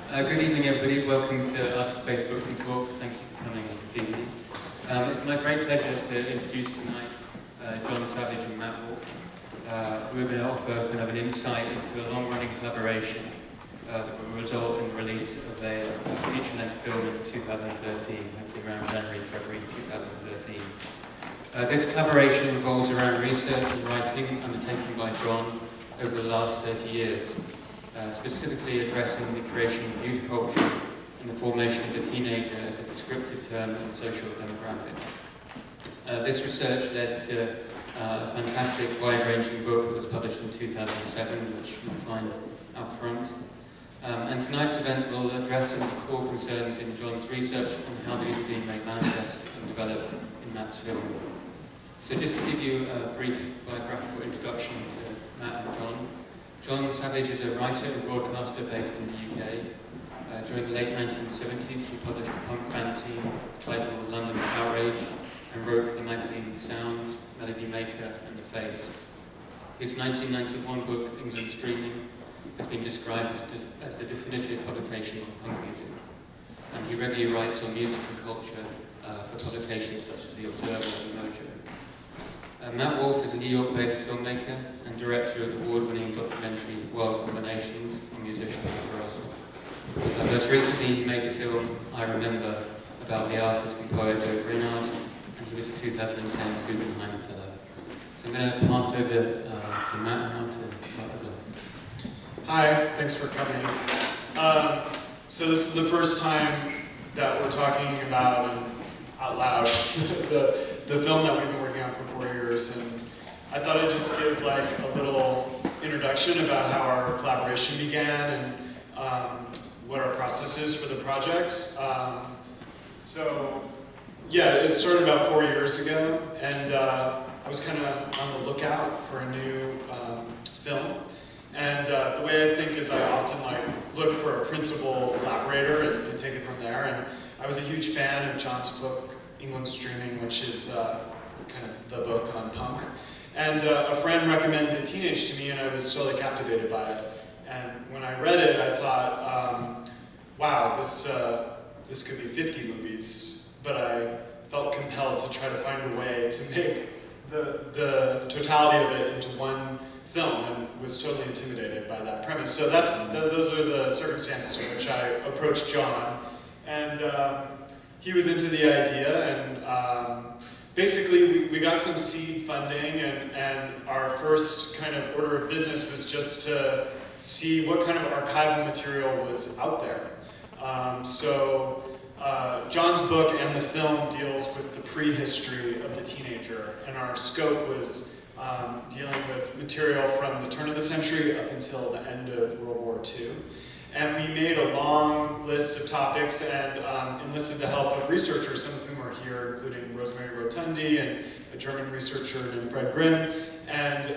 Good evening, everybody. Welcome to Arts Space Books and Talks. Thank you for coming this evening. It's my great pleasure to introduce tonight John Savage and Matt Wolf, who are going to offer kind of an insight into a long-running collaboration that will result in the release of a feature-length film in 2013, hopefully around January, February 2013. This collaboration revolves around research and writing undertaken by John over the last 30 years. Specifically addressing the creation of youth culture and the formation of the teenager as a descriptive term in the social demographic. This research led to a fantastic wide-ranging book that was published in 2007, which you'll find up front. And tonight's event will address some of the core concerns in John's research on how these have been made manifest and developed in Matt's film. So just to give you a brief biographical introduction to Matt and John. John Savage is a writer and broadcaster based in the UK. During the late 1970s, he published a punk fanzine titled London Outrage and wrote for the magazine Sounds, Melody Maker and The Face. His 1991 book, England's Dreaming, has been described as the definitive publication of punk music. And he regularly writes on music and culture for publications such as The Observer and Mojo. Matt Wolf is a New York-based filmmaker and director of the award-winning documentary World Combinations on musician Mark Russell. Most recently, he made the film I Remember about the artist and poet Joe Grenard, and he was a 2010 Guggenheim Fellow. So I'm going to pass over to Matt now to start us off. Hi, thanks for coming. So this is the first time that we're talking about, and out loud, the film that we've been working on for 4 years, and I thought I'd just give like a little introduction about how our collaboration began and what our process is for the project. So yeah, it started about 4 years ago, and I was kind of on the lookout for a new film. And the way I think is I often like look for a principal collaborator and take it from there. And I was a huge fan of John's book, England's Dreaming, which is kind of the book on punk. And a friend recommended Teenage to me, and I was totally captivated by it. And when I read it, I thought, wow, this could be 50 movies. But I felt compelled to try to find a way to make the totality of it into one film, and was totally intimidated by that premise. So those are the circumstances in which I approached John. And he was into the idea, and basically we got some seed funding, and our first kind of order of business was just to see what kind of archival material was out there. So John's book and the film deals with the prehistory of the teenager, and our scope was dealing with material from the turn of the century up until the end of World War II. And we made a long list of topics and enlisted the help of researchers, some of whom are here, including Rosemary Rotundi and a German researcher named Fred Grimm. And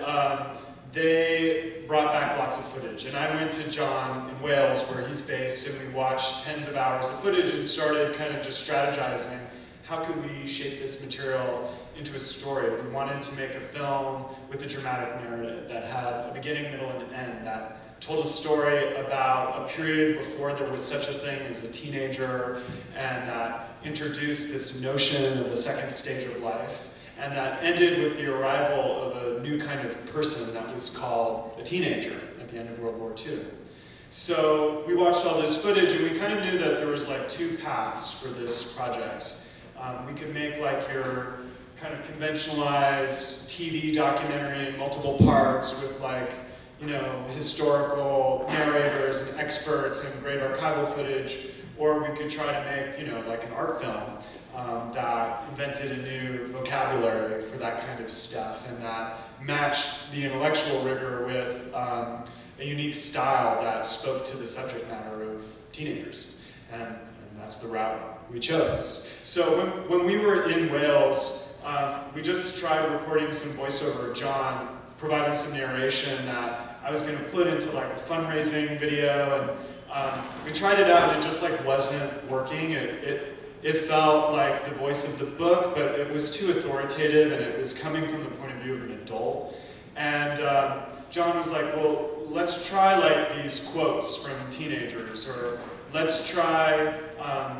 they brought back lots of footage. And I went to John in Wales, where he's based, and we watched tens of hours of footage and started kind of just strategizing, how could we shape this material into a story? We wanted to make a film with a dramatic narrative that had a beginning, middle, and an end, that told a story about a period before there was such a thing as a teenager, and that introduced this notion of the second stage of life, and that ended with the arrival of a new kind of person that was called a teenager at the end of World War II. So we watched all this footage, and we kind of knew that there was like two paths for this project. We could make like your kind of conventionalized TV documentary in multiple parts with like, you know, historical narrators and experts and great archival footage, or we could try to make, you know, like an art film that invented a new vocabulary for that kind of stuff, and that matched the intellectual rigor with a unique style that spoke to the subject matter of teenagers. And that's the route we chose. So when we were in Wales, we just tried recording some voiceover of John, providing some narration that I was going to put into like a fundraising video, and we tried it out, and it just like wasn't working. It felt like the voice of the book, but it was too authoritative, and it was coming from the point of view of an adult. And John was like, well, let's try like these quotes from teenagers, or let's try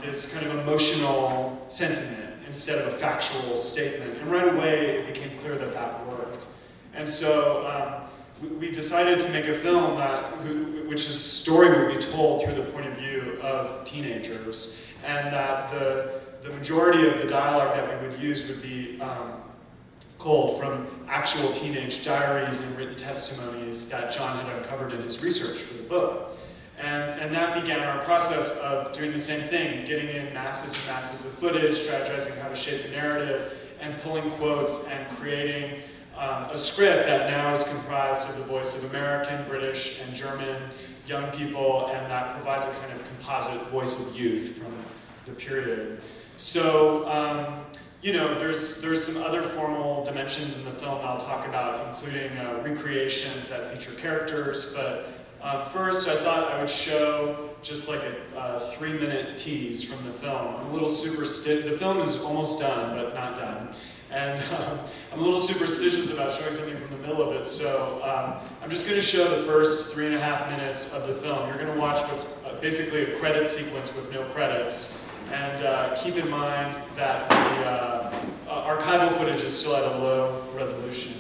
this kind of emotional sentiment instead of a factual statement. And right away, it became clear that that worked. And so we decided to make a film which is story would be told through the point of view of teenagers, and that the majority of the dialogue that we would use would be culled from actual teenage diaries and written testimonies that John had uncovered in his research for the book. And that began our process of doing the same thing, getting in masses and masses of footage, strategizing how to shape the narrative, and pulling quotes and creating a script that now is comprised of the voice of American, British, and German young people, and that provides a kind of composite voice of youth from the period. So, you know, there's some other formal dimensions in the film that I'll talk about, including recreations that feature characters, but first I thought I would show just like a 3-minute tease from the film. I'm a little superstitious. The film is almost done, but not done. And I'm a little superstitious about showing something from the middle of it, so I'm just going to show the first 3.5 minutes of the film. You're going to watch what's basically a credit sequence with no credits. And keep in mind that the archival footage is still at a low resolution.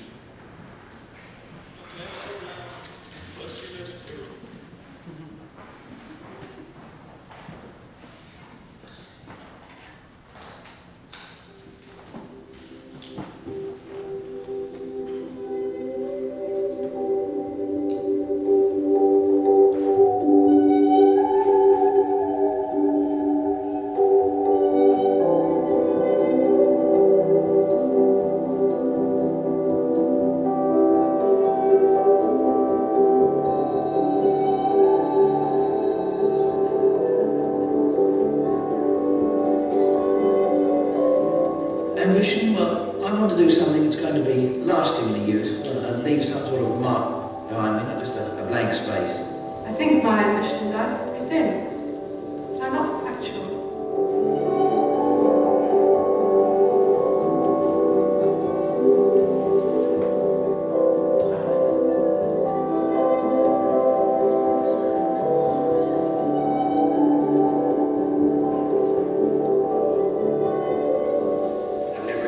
Ambition? Well, I want to do something that's going to be lastingly useful and leave some sort of mark behind me, not just a blank space. I think my ambition does be famous, but I'm not factual.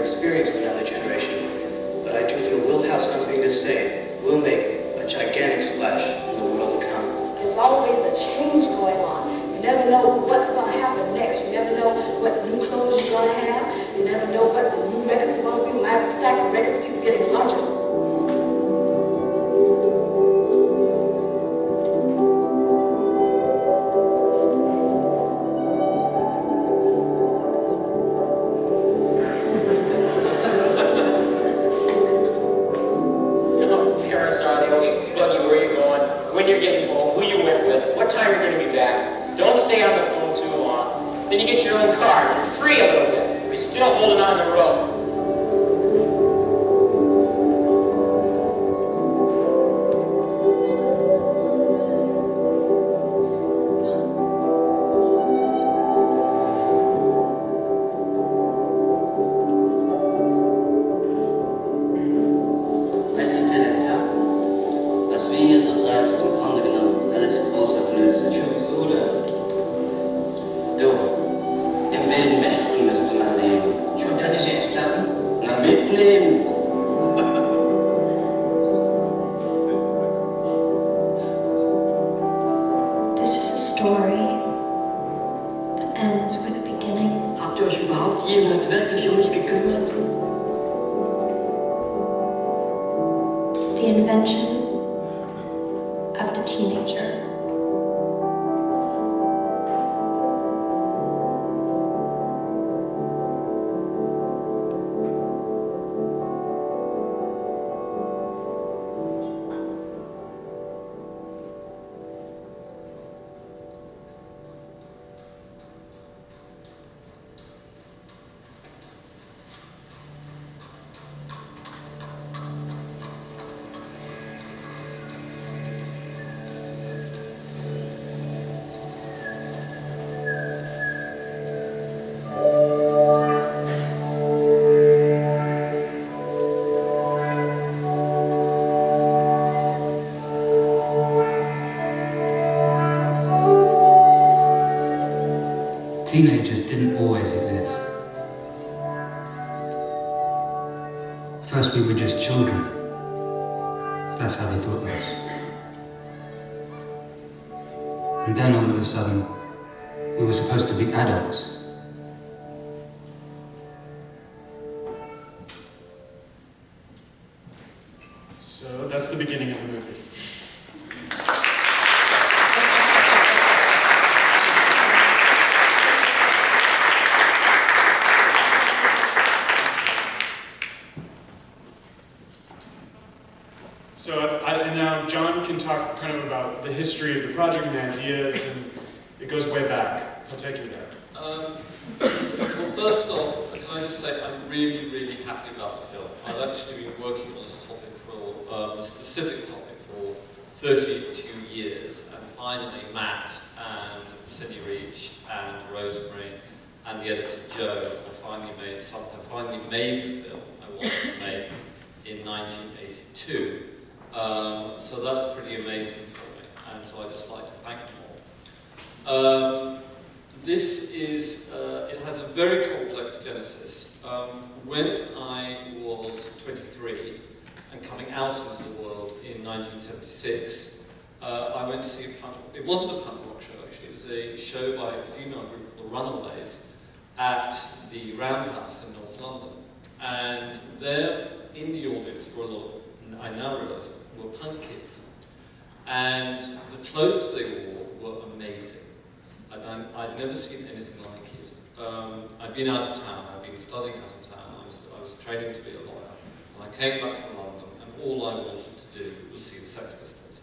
Experienced another generation, but I do feel we'll have something to say. We'll make a gigantic splash in the world to come. There's always a change going on. You never know what's going to happen next. You never know what new clothes you're going to have. You never know what the new records are going to be. My stack of records keeps getting larger. When you're getting home, who you went with, what time you're going to be back. Don't stay on the phone too long. Then you get your own car. You're free a little bit. But you're still holding on the rope. This is a story that ends with a beginning. Habt ihr euch überhaupt jemals wirklich um mich gekümmert? The invention of the teenager. teenagers didn't always exist. First we were just children. That's how they thought of us. And then all of a sudden, we were supposed to be adults. So that's the beginning of the movie. And now John can talk kind of about the history of the project and the ideas, and it goes way back. He'll take you there. Well, first off, can I just say I'm really, really happy about the film. I've actually been working on this topic for, a specific topic for 32 years, and finally Matt and Cindy Reach and Rosemary and the editor Joe have finally made the film I wanted to make in 1982. So that's pretty amazing for me, and so I'd just like to thank them all. This is, it has a very complex genesis. When I was 23 and coming out into the world in 1976, I went to see a punk, it wasn't a punk rock show actually, it was a show by a female group called the Runaways at the Roundhouse in North London. And there in the audience were a lot of, I now realise, were punk kids. And the clothes they wore were amazing. I'd never seen anything like it. I'd been out of town, I'd been studying out of town, I was training to be a lawyer. And I came back from London, and all I wanted to do was see the Sex Pistols.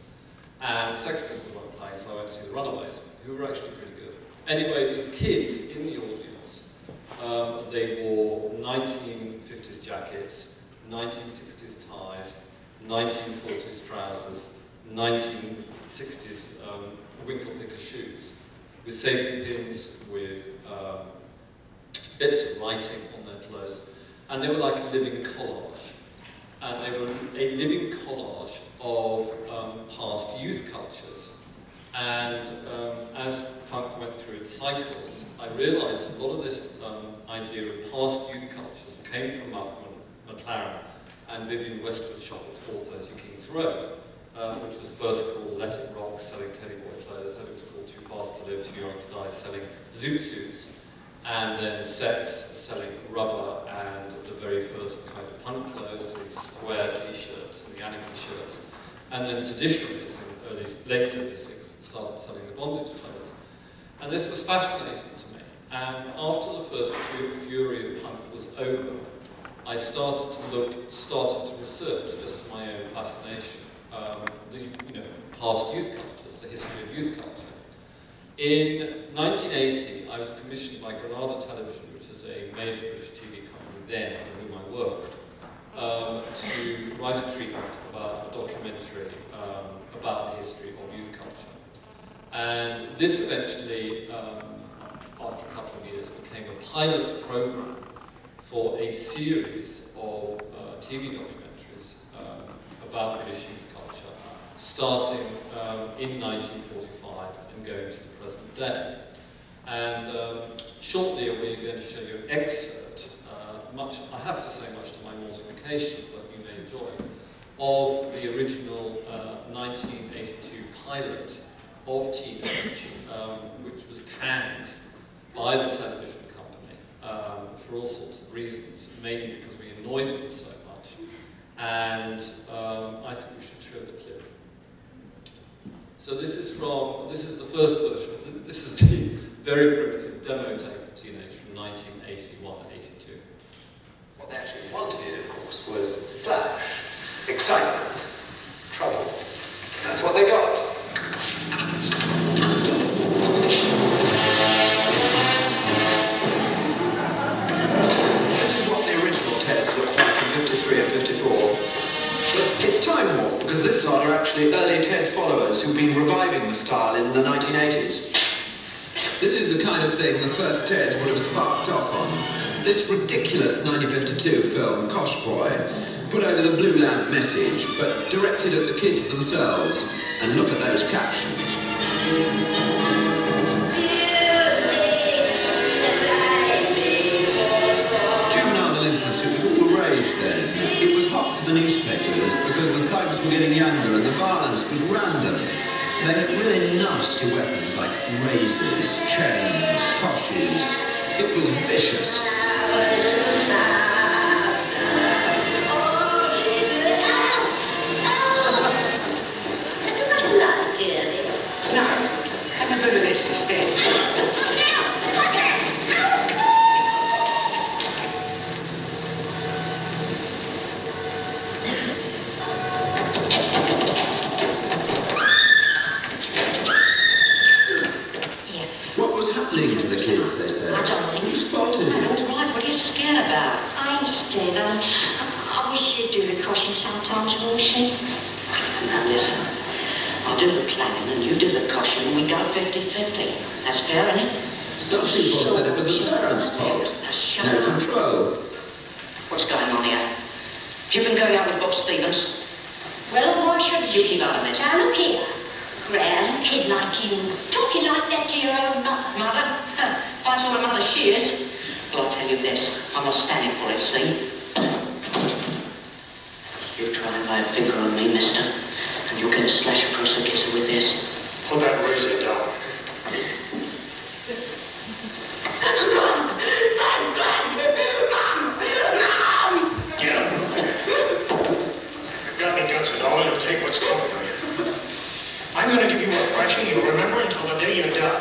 And the Sex Pistols weren't playing, so I went to see the Runaways, who were actually pretty good. Anyway, these kids in the audience, they wore 1950s jackets, 1960s ties, 1940s trousers, 1960s winkle picker shoes, with safety pins, with bits of writing on their clothes, and they were like a living collage. And they were a living collage of past youth cultures. And as punk went through its cycles, I realised a lot of this idea of past youth cultures came from Malcolm McLaren and Vivian Westwood's shop at 430 Kings Road, which was first called Let It Rock, selling Teddy Boy clothes, then it was called Too Fast to Live, Too Young to Die, selling zoot suits, and then Sex, selling rubber, and the very first kind of punk clothes, the square t-shirts and the anarchy shirts, and then Seditionaries in the late 76 started selling the bondage clothes. And this was fascinating to me. And after the first fury of punk was over, I started to research just my own fascination, past youth cultures, the history of youth culture. In 1980, I was commissioned by Granada Television, which is a major British TV company then, for whom I worked, to write a treatment about a documentary about the history of youth culture. And this eventually, after a couple of years, became a pilot program for a series of TV documentaries about British youth culture, starting in 1945 and going to the present day. And shortly we're going to show you an excerpt, I have to say much to my mortification, but you may enjoy, of the original 1982 pilot of Teenage, which was canned by the television company for all sorts of reasons, mainly because we annoyed them so much. And I think we should show the clip. So this is the first version. This is the very primitive demo tape of Teenage from 1981-82. What they actually wanted, of course, was flash, excitement, trouble. That's what they got. This is what the original Teds looked like in 53 and 54. But it's time warp, because this lot are actually early Ted followers who've been reviving the style in the 1980s. This is the kind of thing the first Teds would have sparked off on. This ridiculous 1952 film, Kosh Boy, put over the Blue Lamp message, but directed at the kids themselves. And look at those captions. language then. It was hot to the newspapers because the thugs were getting younger and the violence was random. They had really nasty weapons like razors, chains, crotches. It was vicious. What was happening to the kids, they said? I don't know. Whose fault is it? All right, what are you scared about? I'm scared. I wish you'd do the caution sometimes, Wolsey. Now listen, I'll do the planning and you do the caution and we go 50-50. That's fair, isn't it? Some people said it was the parents' fault. No control. What's going on here? Have you been going out with Bob Stevens? Well, why should you keep out of this? Now look here, grand kid like you, talking like that to your own mother. Mother? If I saw a mother she is. Well, I'll tell you this, I'm not standing for it, see? You try and lay a finger on me, mister, and you'll get a slash across the kisser with this. Put that razor down. Get up. You've got the guts and all it'll take what's coming on you. I'm going to give you a thrashing you'll remember until the day you die.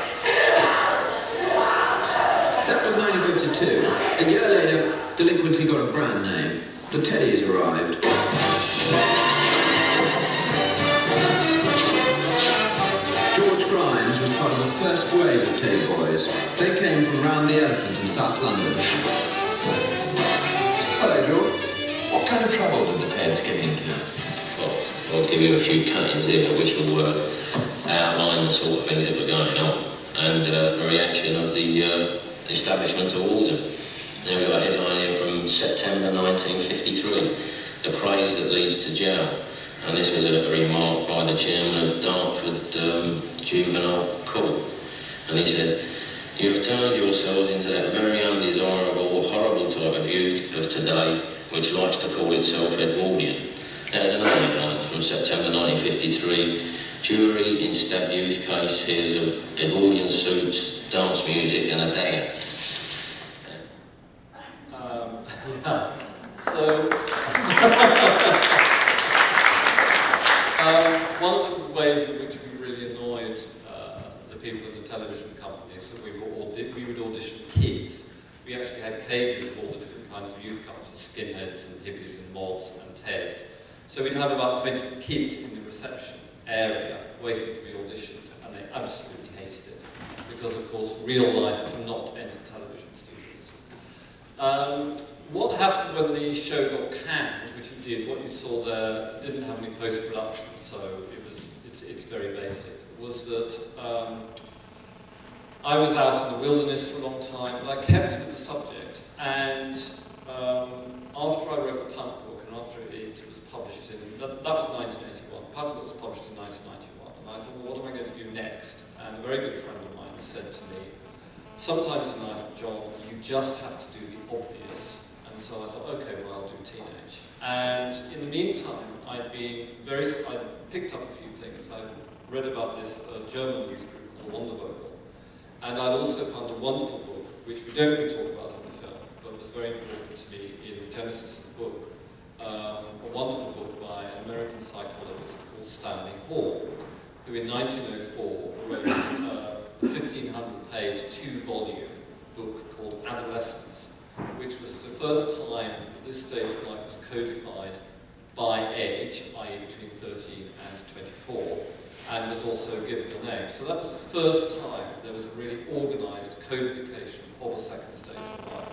That was 1952. A year later, delinquency got a brand name. The Teddies arrived. George Grimes was part of the first wave of Teddy boys. They came from round the Elephant in South London. Hello, George. What kind of trouble did the Teds get into? Well, I'll give you a few cuttings here which will outline the sort of things that were going on and the reaction of the establishment towards them. Now we've got a headline here from September 1953, the craze that leads to jail. And this was a remark by the chairman of Dartford Juvenile Court. And he said, "You have turned yourselves into that very undesirable, horrible type of youth of today, which likes to call itself Edwardian." There's another headline from September 1953. Jury in stabbed youth case hears of Edwardian suits, dance music and a dagger. One of the ways in which we really annoyed the people in the television companies that we would audition kids. We actually had cages of all the different kinds of youth cultures, skinheads and hippies and mods and Teds. So we'd have about 20 kids in the reception area waiting to be auditioned, and they absolutely hated it because, of course, real life cannot enter television studios. What happened when the show got canned, which it did, what you saw there didn't have any post-production, so it's very basic, was that I was out in the wilderness for a long time, but I kept with the subject, and after I wrote the punk book, and after it was published in, that was 1981, punk book was published in 1991, and I thought, well, what am I going to do next? And a very good friend of mine said to me, sometimes in life, John, you just have to do the obvious. So I thought, okay, well, I'll do teenage. And in the meantime, I picked up a few things. I read about this German youth group called Wondervogel. And I'd also found a wonderful book, which we don't really talk about in the film, but was very important to me in the genesis of the book. A wonderful book by an American psychologist called Stanley Hall, who in 1904 wrote a 1,500-page, 2-volume book called Adolescence, which was the first time that this stage of life was codified by age, i.e. between 13 and 24, and was also given a name. So that was the first time there was a really organised codification of a second stage of life.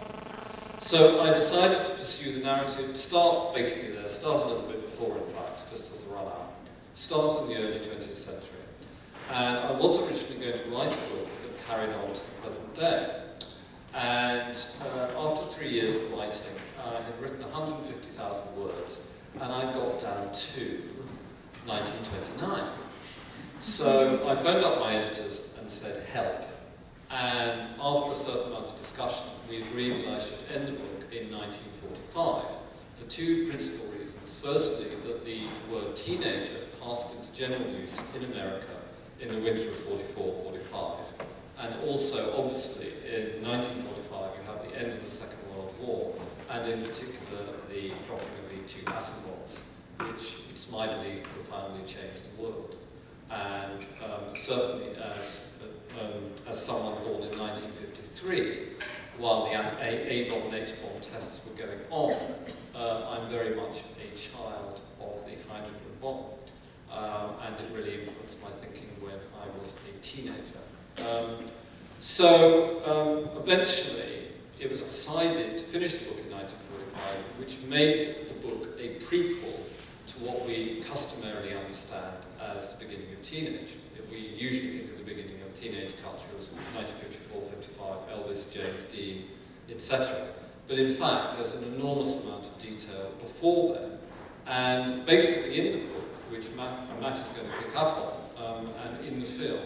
So I decided to pursue the narrative, start basically there, start a little bit before in fact, just as a run-out, start in the early 20th century. And I was originally going to write a book that carried on to the present day. And after 3 years of writing, I had written 150,000 words, and I got down to 1929. So I phoned up my editors and said, help. And after a certain amount of discussion, we agreed that I should end the book in 1945. for two principal reasons. Firstly, that the word teenager passed into general use in America in the winter of 44-45. And also, obviously, in 1945, you have the end of the Second World War, and in particular, the dropping of the two atom bombs, which it's my belief profoundly changed the world. And certainly, as someone born in 1953, while the A bomb and H bomb tests were going on, I'm very much a child of the hydrogen bomb, and it really influenced my thinking when I was a teenager. Eventually, it was decided to finish the book in 1945, which made the book a prequel to what we customarily understand as the beginning of teenage. We usually think of the beginning of teenage culture as 1954-55, Elvis, James Dean, etc. But in fact, there's an enormous amount of detail before then. And basically in the book, which Matt is going to pick up on, and in the film,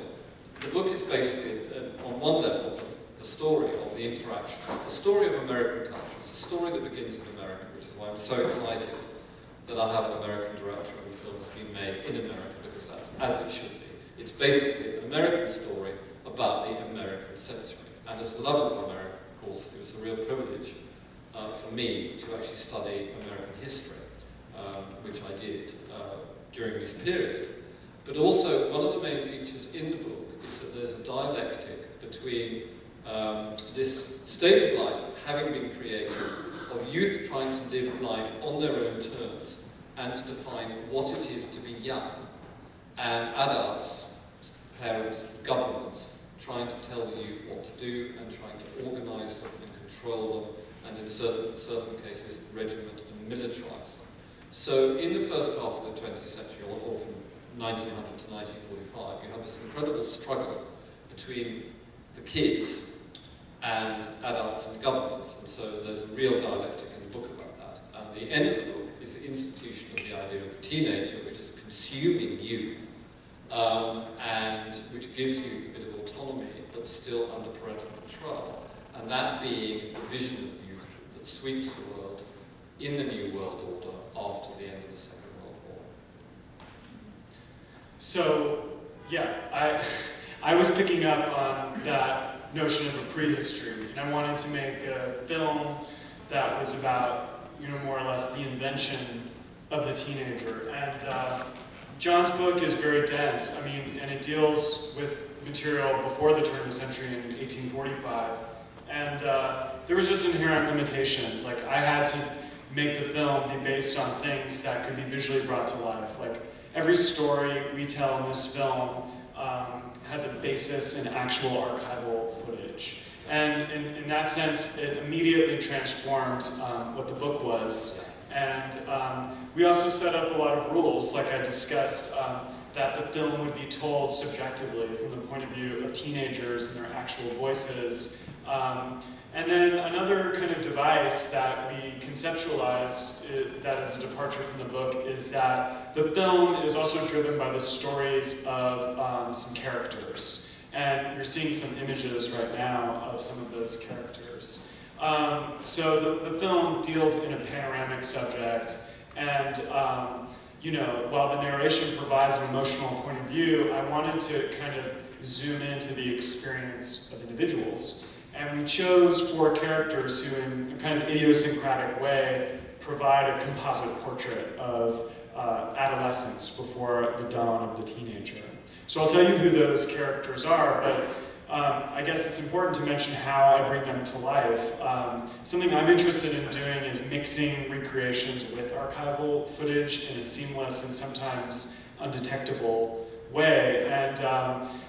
the book is basically, on one level, the story of the interaction, the story of American culture. It's a story that begins in America, which is why I'm so excited that I have an American director and the film has been made in America, because that's as it should be. It's basically an American story about the American century. And as a lover of America, of course, it was a real privilege for me to actually study American history, which I did during this period. But also, one of the main features in the book is that there's a dialectic between this stage of life having been created, of youth trying to live life on their own terms and to define what it is to be young, and adults, parents, governments, trying to tell the youth what to do and trying to organise them and control them, and in certain cases, regiment and militarise them. So in the first half of the 20th century, or from 1900 to 1945, you have this incredible struggle between the kids and adults and governments, and so there's a real dialectic in the book about that. And the end of the book is the institution of the idea of the teenager, which is consuming youth, and which gives youth a bit of autonomy, but still under parental control, and that being the vision of youth that sweeps the world in the New World Order after the end of the Second World War. So, yeah, I was picking up on that notion of a prehistory, and I wanted to make a film that was about, more or less the invention of the teenager. And John's book is very dense, and it deals with material before the turn of the century in 1845. And there was just inherent limitations. Like, I had to make the film be based on things that could be visually brought to life. Like, every story we tell in this film has a basis in actual archival footage. And in that sense, it immediately transformed what the book was. And we also set up a lot of rules, like I discussed, that the film would be told subjectively from the point of view of teenagers and their actual voices. And then another kind of device that we conceptualized that is a departure from the book is that the film is also driven by the stories of some characters. And you're seeing some images right now of some of those characters. So the film deals in a panoramic subject, and while the narration provides an emotional point of view, I wanted to kind of zoom into the experience of individuals. And we chose 4 characters who, in a kind of idiosyncratic way, provide a composite portrait of adolescence before the dawn of the teenager. So I'll tell you who those characters are, but I guess it's important to mention how I bring them to life. Something I'm interested in doing is mixing recreations with archival footage in a seamless and sometimes undetectable way. And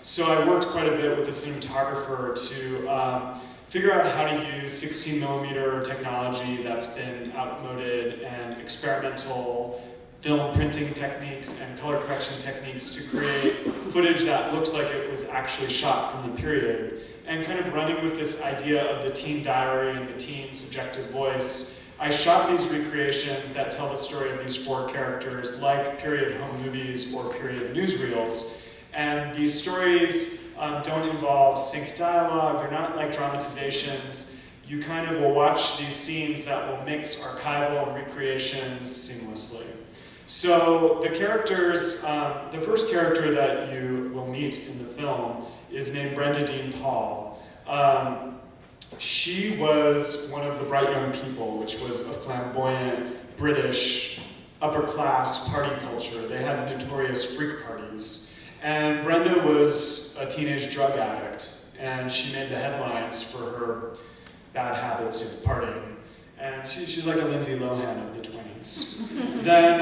so I worked quite a bit with the cinematographer to figure out how to use 16mm technology that's been outmoded and experimental film printing techniques and color correction techniques to create footage that looks like it was actually shot from the period. And kind of running with this idea of the teen diary and the teen subjective voice, I shot these recreations that tell the story of these 4 characters like period home movies or period newsreels. And these stories don't involve sync dialogue, they're not like dramatizations. you kind of will watch these scenes that will mix archival and recreations seamlessly. So the characters, the first character that you will meet in the film is named Brenda Dean Paul. She was one of the Bright Young People, which was a flamboyant British upper-class party culture. They had notorious freak parties. And Brenda was a teenage drug addict, and she made the headlines for her bad habits of partying. And she's like a Lindsay Lohan of the 20s. Then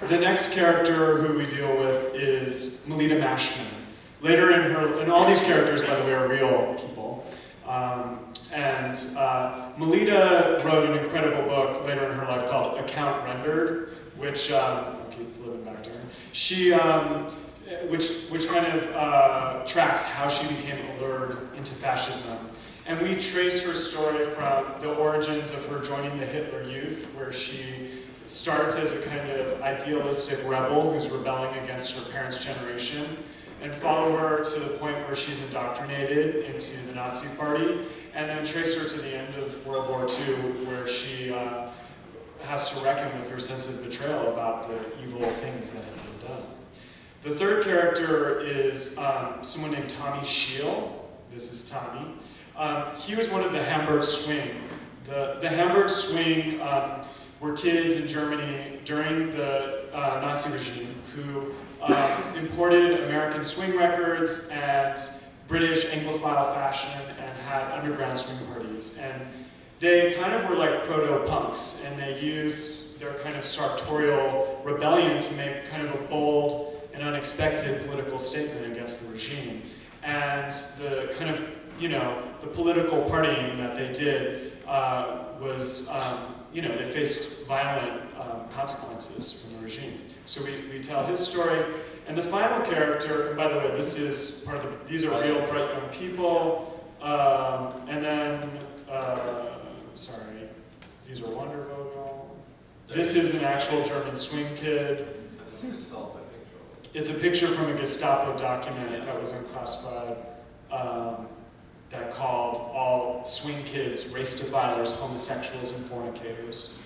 the next character who we deal with is Melita Mashman. Later and all these characters, by the way, are real people. Melita wrote an incredible book later in her life called Account Rendered, which, I'll keep flipping back to her. She, which kind of tracks how she became allured into fascism. And we trace her story from the origins of her joining the Hitler Youth, where she starts as a kind of idealistic rebel who's rebelling against her parents' generation, and follow her to the point where she's indoctrinated into the Nazi Party, and then trace her to the end of World War II, where she has to reckon with her sense of betrayal about the evil things that have been done. The third character is someone named Tommy Scheel. This is Tommy. He was one of the Hamburg Swing. The Hamburg Swing were kids in Germany during the Nazi regime who imported American swing records and British Anglophile fashion and had underground swing parties. And they kind of were like proto-punks, and they used their kind of sartorial rebellion to make kind of a bold and unexpected political statement against the regime. And the kind of, the political partying that they did was, they faced violent consequences from the regime. So we tell his story. And the final character, and by the way, this is part of these are real Bright Young People. And then, these are Wondervogel. This is an actual German swing kid. It's a picture from a Gestapo document that was unclassified that called all swing kids race defilers, homosexuals, and fornicators.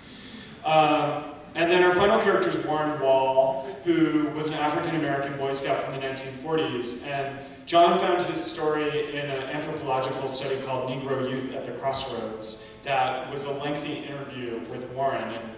And then our final character is Warren Wall, who was an African-American Boy Scout from the 1940s. And John found his story in an anthropological study called Negro Youth at the Crossroads that was a lengthy interview with Warren. And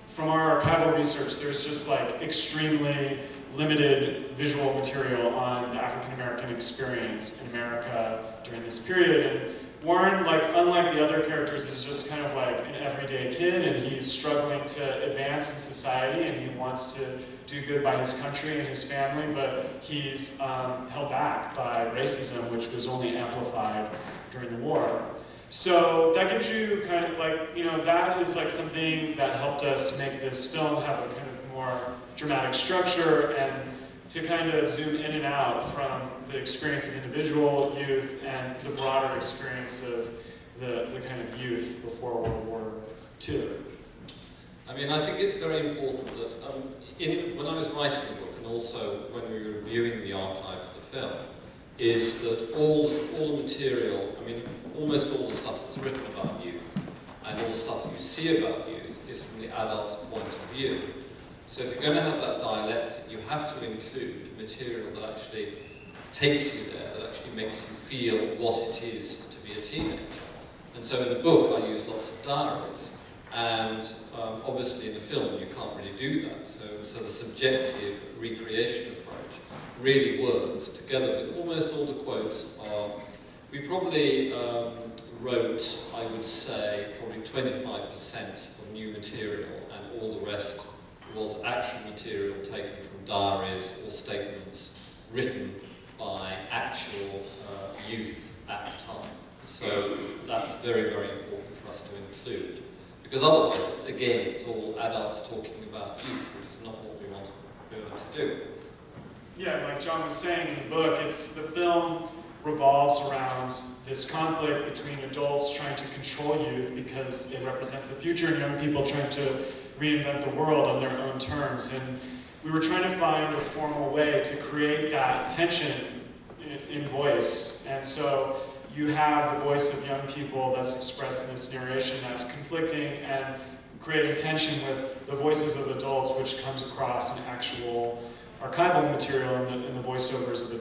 from our archival research, there's just like extremely limited visual material on the African-American experience in America during this period. And Warren, unlike the other characters, is just kind of like an everyday kid, and he's struggling to advance in society, and he wants to do good by his country and his family, but he's held back by racism, which was only amplified during the war. So that gives you kind of that is like something that helped us make this film have a kind of more dramatic structure and to kind of zoom in and out from the experience of individual youth and the broader experience of the kind of youth before World War II. I mean, I think it's very important that when I was writing the book, and also when we were reviewing the archive of the film, is that all the material, I mean, almost all the stuff that's written about youth, and all the stuff that you see about youth, is from the adult's point of view. So if you're going to have that dialectic, you have to include material that actually takes you there, that actually makes you feel what it is to be a teenager. And so in the book, I use lots of diaries, and obviously in the film, you can't really do that. So the subjective recreation approach really works together with almost all the quotes are, we probably wrote, I would say, probably 25% of new material, and all the rest was actual material taken from diaries or statements written by actual youth at the time. So that's very, very important for us to include. Because otherwise, again, it's all adults talking about youth, which is not what we want to do. Yeah, like John was saying in the book, the film revolves around this conflict between adults trying to control youth because they represent the future, and young people trying to reinvent the world on their own terms. And we were trying to find a formal way to create that tension in voice. And so you have the voice of young people that's expressed in this narration that's conflicting and creating tension with the voices of adults, which comes across in actual archival material in the voiceovers of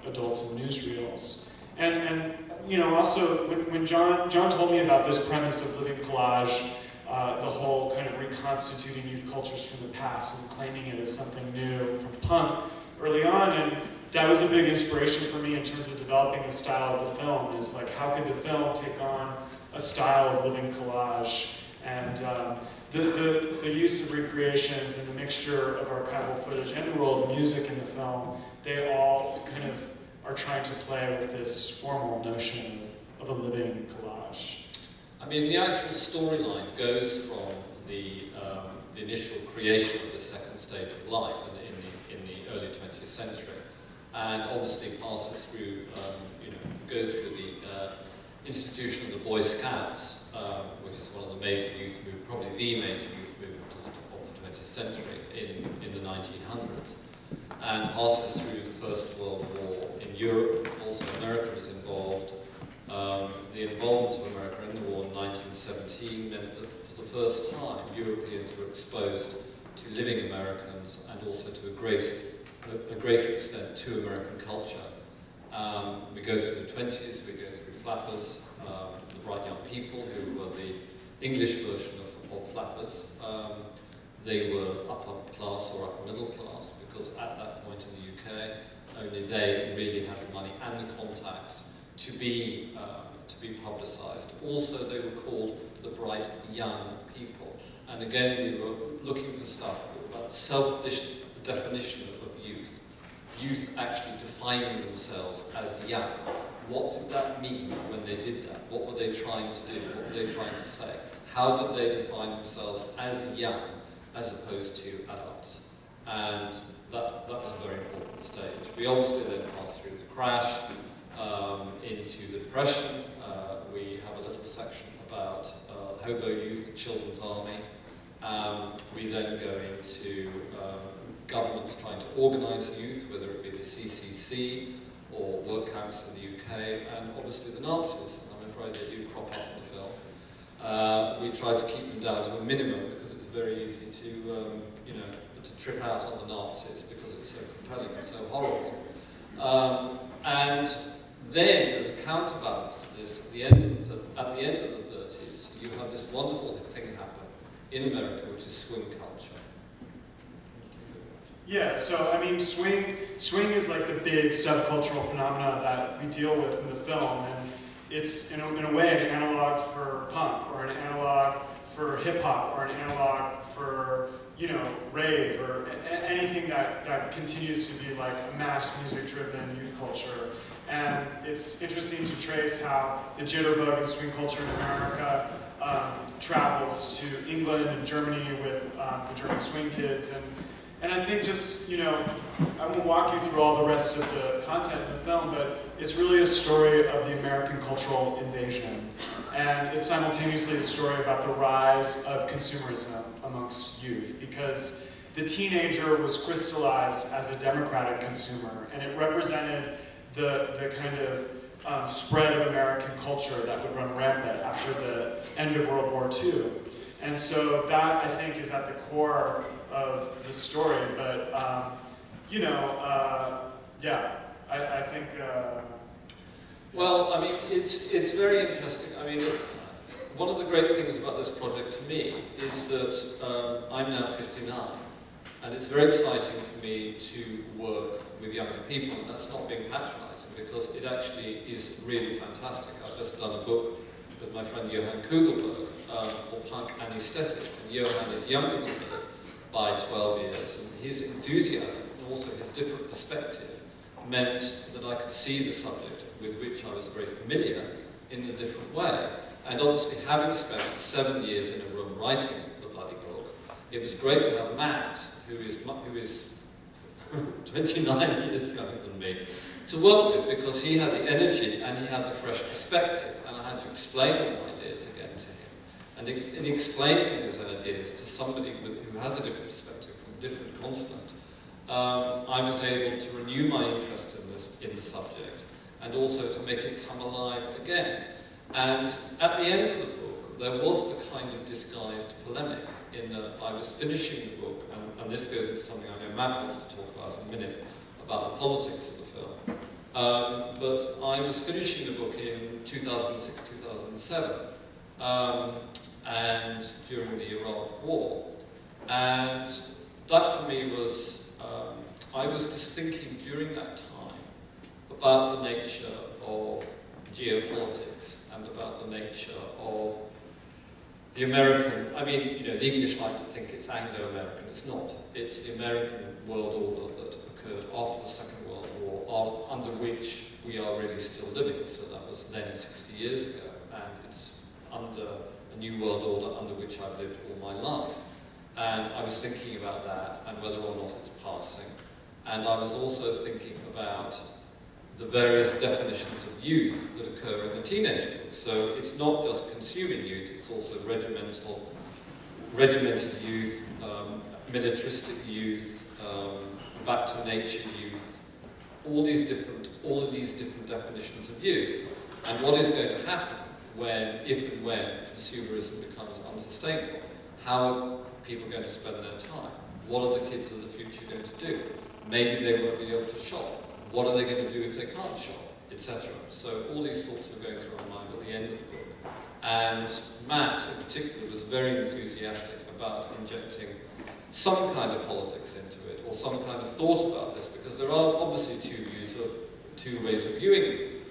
adults in newsreels. And you know, also when John told me about this premise of living collage, the whole kind of reconstituting youth cultures from the past and claiming it as something new from punk early on, and that was a big inspiration for me in terms of developing the style of the film. Is like, how could the film take on a style of living collage? And the use of recreations and the mixture of archival footage and the role of music in the film, they all kind of are trying to play with this formal notion of a living collage. I mean, the actual storyline goes from the initial creation of the second stage of life in the early 20th century, and obviously passes through, goes through the institution of the Boy Scouts, which is one of the major youth movements, probably the major youth movement of the 20th century in the 1900s, and passes through the First World War in Europe. Also, America was involved. The involvement of America in the war in 1917 meant that for the first time Europeans were exposed to living Americans and also to a greater extent to American culture. We go through the 20s, we go through Flappers, the Bright Young People, who were the English version of Flappers. They were upper class or upper middle class, because at that point in the UK, only they really had the money and the contacts to be publicised. Also, they were called the Bright Young People. And again, we were looking for stuff about self-definition of youth. Youth actually defining themselves as young. What did that mean when they did that? What were they trying to do? What were they trying to say? How did they define themselves as young as opposed to adults? And that was a very important stage. We obviously then passed through the crash, into the Depression. We have a little section about hobo youth, the Children's Army. We then go into governments trying to organise youth, whether it be the CCC or work camps in the UK, and obviously the Nazis. I'm afraid they do crop up in the film. We try to keep them down to a minimum because it's very easy to, to trip out on the Nazis because it's so compelling and so horrible. And then, as a counterbalance to this, at the end of the 30s, you have this wonderful thing happen in America, which is swing culture. Yeah, so I mean, swing is like the big subcultural phenomena that we deal with in the film, and it's in a way an analog for punk, or an analog for hip hop, or an analog for rave, or anything that continues to be like a mass music-driven youth culture. And it's interesting to trace how the jitterbug and swing culture in America travels to England and Germany with the German swing kids. And I think just, I won't walk you through all the rest of the content of the film, but it's really a story of the American cultural invasion. And it's simultaneously a story about the rise of consumerism amongst youth, because the teenager was crystallized as a democratic consumer, and it represented the kind of spread of American culture that would run rampant after the end of World War II. And so that, I think, is at the core of the story. But, I think... Well, I mean, it's very interesting. I mean, one of the great things about this project to me is that I'm now 59, and it's very exciting for me to work with younger people, and that's not being patronising, because it actually is really fantastic. I've just done a book with my friend Johan Kugelberg called Punk Anesthetic, and Johan is younger than me by 12 years, and his enthusiasm and also his different perspective meant that I could see the subject with which I was very familiar in a different way. And obviously, having spent 7 years in a room writing the bloody book, it was great to have Matt, who is 29 years younger than me, to work with, because he had the energy and he had the fresh perspective, and I had to explain all my ideas again to him. And in explaining those ideas to somebody who has a different perspective from a different continent, I was able to renew my interest in the subject and also to make it come alive again. And at the end of the book, there was a kind of disguised polemic in that I was finishing the book, and this goes into something I know Matt wants to talk about in a minute, about the politics of the film. But I was finishing the book in 2006, 2007, and during the Iraq War. And that for me was, I was just thinking during that time about the nature of geopolitics and about the nature of the American, I mean, you know, the English like to think it's Anglo-American. It's not. It's the American world order that occurred after the Second World War, under which we are really still living. So that was then 60 years ago, and it's under a new world order under which I've lived all my life. And I was thinking about that and whether or not it's passing. And I was also thinking about the various definitions of youth that occur in the teenage book. So it's not just consuming youth, it's also regimented youth, militaristic youth, back to nature youth, all of these different definitions of youth. And what is going to happen if and when consumerism becomes unsustainable? How are people going to spend their time? What are the kids of the future going to do? Maybe they won't be able to shop. What are they going to do if they can't shop, etc. So all these thoughts were going through my mind at the end of the book. And Matt, in particular, was very enthusiastic about injecting some kind of politics into it, or some kind of thought about this, because there are obviously two ways of viewing it.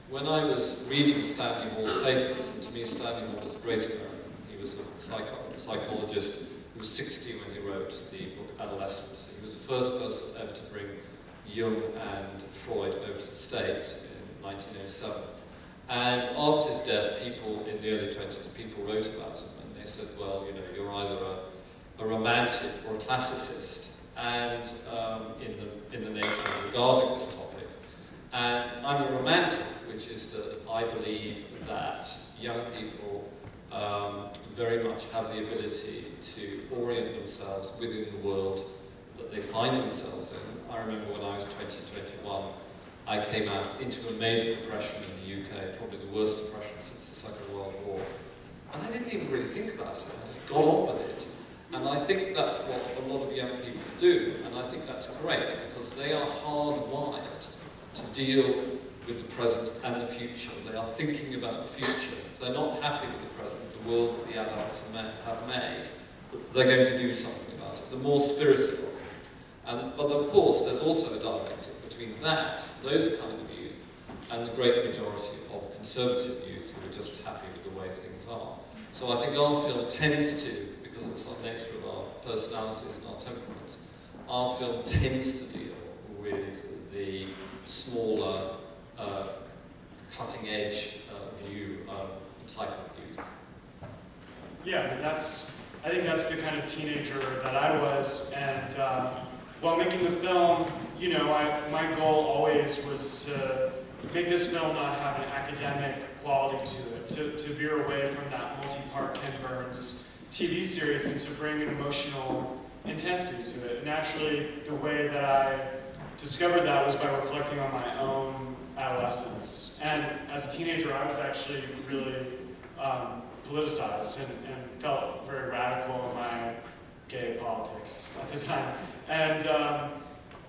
When I was reading Stanley Hall's papers, and to me Stanley Hall was a great American. He was a psychologist who was 60 when he wrote the book Adolescence. He was the first person ever to bring Jung and Freud over to the States in 1907. And after his death, people in the early 20s, people wrote about him, and they said, well, you know, you're either a romantic or a classicist, and in the nature of regarding this topic. And I'm a romantic, which is that I believe that young people very much have the ability to orient themselves within the world that they find themselves in. I remember when I was 20, 21, I came out into a major depression in the UK, probably the worst depression since the Second World War. And I didn't even really think about it, I just got on with it. And I think that's what a lot of young people do, and I think that's great, because they are hardwired to deal with the present and the future. They are thinking about the future. If they're not happy with the present, the world that the adults have made, they're going to do something about it. They're more spirited. But of course, there's also a dialectic between those kind of youth, and the great majority of conservative youth who are just happy with the way things are. So I think our film tends to, because it's the nature of our personalities and our temperaments, our film tends to deal with the smaller, cutting-edge view type of youth. Yeah, I think that's the kind of teenager that I was, and while making the film, you know, my goal always was to make this film not have an academic quality to it, to veer away from that multi-part Ken Burns TV series and to bring an emotional intensity to it. Naturally, the way that I discovered that was by reflecting on my own adolescence. And as a teenager, I was actually really politicized and felt very radical in my gay politics at the time. And I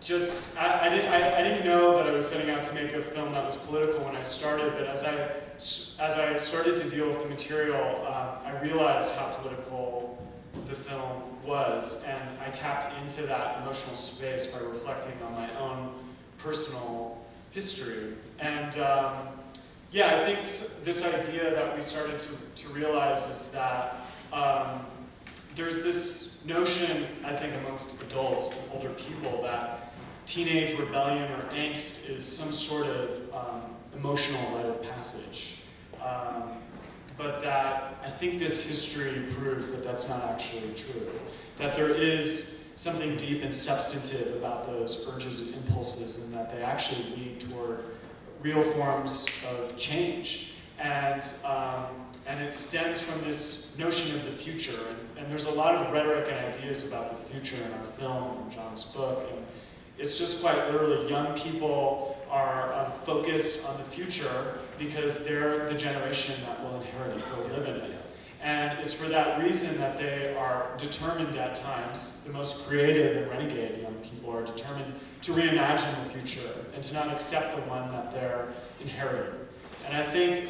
didn't know that I was setting out to make a film that was political when I started, but as I started to deal with the material, I realized how political the film was, and I tapped into that emotional space by reflecting on my own personal history. And yeah, I think this idea that we started to realize is that there's this notion, I think, amongst adults and older people that teenage rebellion or angst is some sort of emotional rite of passage. But that I think this history proves that that's not actually true. That there is something deep and substantive about those urges and impulses, and that they actually lead toward real forms of change. And it stems from this notion of the future. And there's a lot of rhetoric and ideas about the future in our film and John's book. And It's just quite literally, young people are focused on the future because they're the generation that will inherit it or live in it. And it's for that reason that they are determined at times, the most creative and renegade young people are determined to reimagine the future and to not accept the one that they're inheriting. And I think,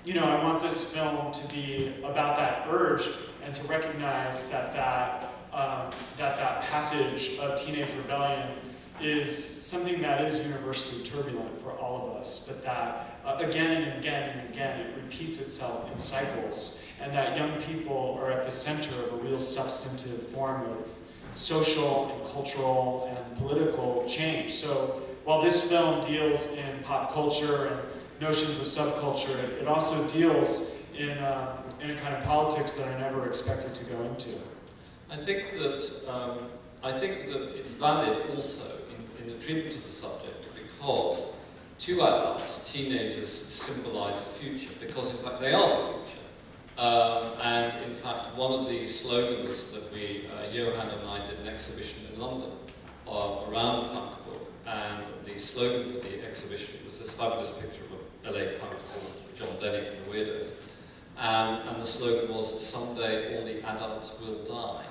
you know, I want this film to be about that urge and to recognize that that passage of teenage rebellion is something that is universally turbulent for all of us, but that again and again and again it repeats itself in cycles, and that young people are at the center of a real substantive form of social and cultural and political change. So while this film deals in pop culture and notions of subculture, it also deals in a kind of politics that I never expected to go into. I think that it's valid also in the treatment of the subject because to adults, teenagers symbolize the future because in fact they are the future. And in fact, one of the slogans that Johan and I did an exhibition in London around the punk book, and the slogan for the exhibition was this fabulous picture of a LA punk called John Denny from the Weirdos. And the slogan was, someday all the adults will die.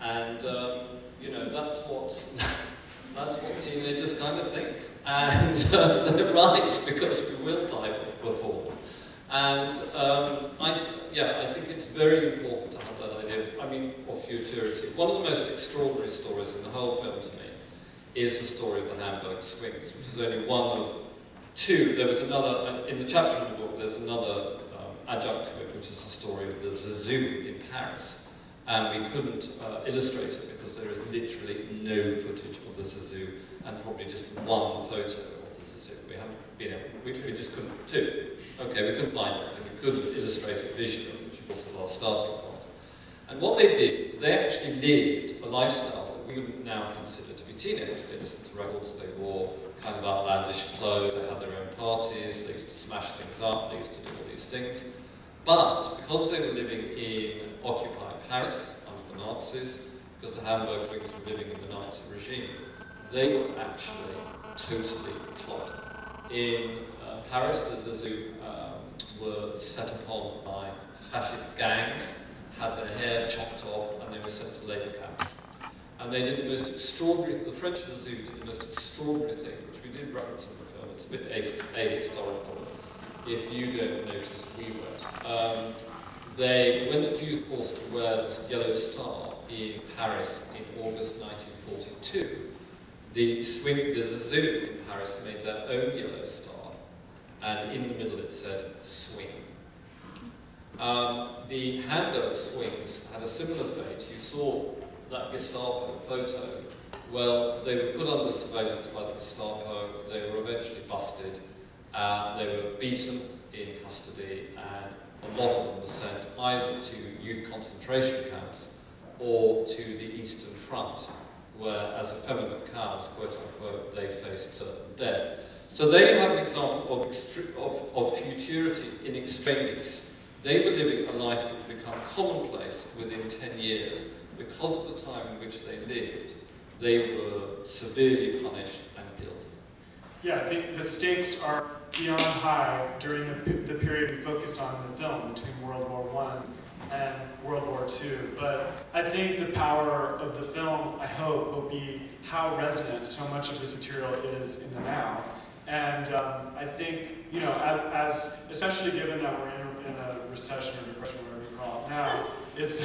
And, you know, that's what teenagers kind of think. And they're right, because we will die before. And I think it's very important to have that idea of futurity. One of the most extraordinary stories in the whole film to me is the story of the Hamburg Swings, which is only one of two. There was another, in the chapter of the book, there's another adjunct to it, which is the story of the Zazoo in Paris. And we couldn't illustrate it because there is literally no footage of the Zazoo and probably just one photo of the Zazoo. We haven't been able, we just couldn't do. Okay, we couldn't find it, and we couldn't illustrate it visually, which of course is our starting point. And what they did, they actually lived a lifestyle that we would now consider to be teenage. They listened to records, they wore kind of outlandish clothes, they had their own parties, they used to smash things up, they used to do all these things. But because they were living in occupied Paris under the Nazis, because the Hamburg Swings were living in the Nazi regime, they were actually totally clogged. In Paris, the Zazoo were set upon by fascist gangs, had their hair chopped off, and they were sent to labour camps. And they did the most extraordinary, the French Zazoo did the most extraordinary thing, which we did reference in the film. It's a bit ahistorical. If you don't notice, we won't. When the Jews were forced to wear this yellow star in Paris in August 1942, the Zazoo in Paris made their own yellow star, and in the middle it said, swing. The Hamburg Swings had a similar fate. You saw that Gestapo photo. Well, they were put under surveillance by the Gestapo, they were eventually busted, they were beaten in custody, and a lot of them were sent either to youth concentration camps or to the Eastern Front, where, as effeminate cowards, quote unquote, they faced certain death. So there you have an example of futurity in extremis. They were living a life that would become commonplace within 10 years. Because of the time in which they lived, they were severely punished and killed. Yeah, the stakes are beyond high during the period we focus on in the film, between World War I and World War II. But I think the power of the film, I hope, will be how resonant so much of this material is in the now. And I think, you know, as especially given that we're in a recession or depression, whatever you call it now, it's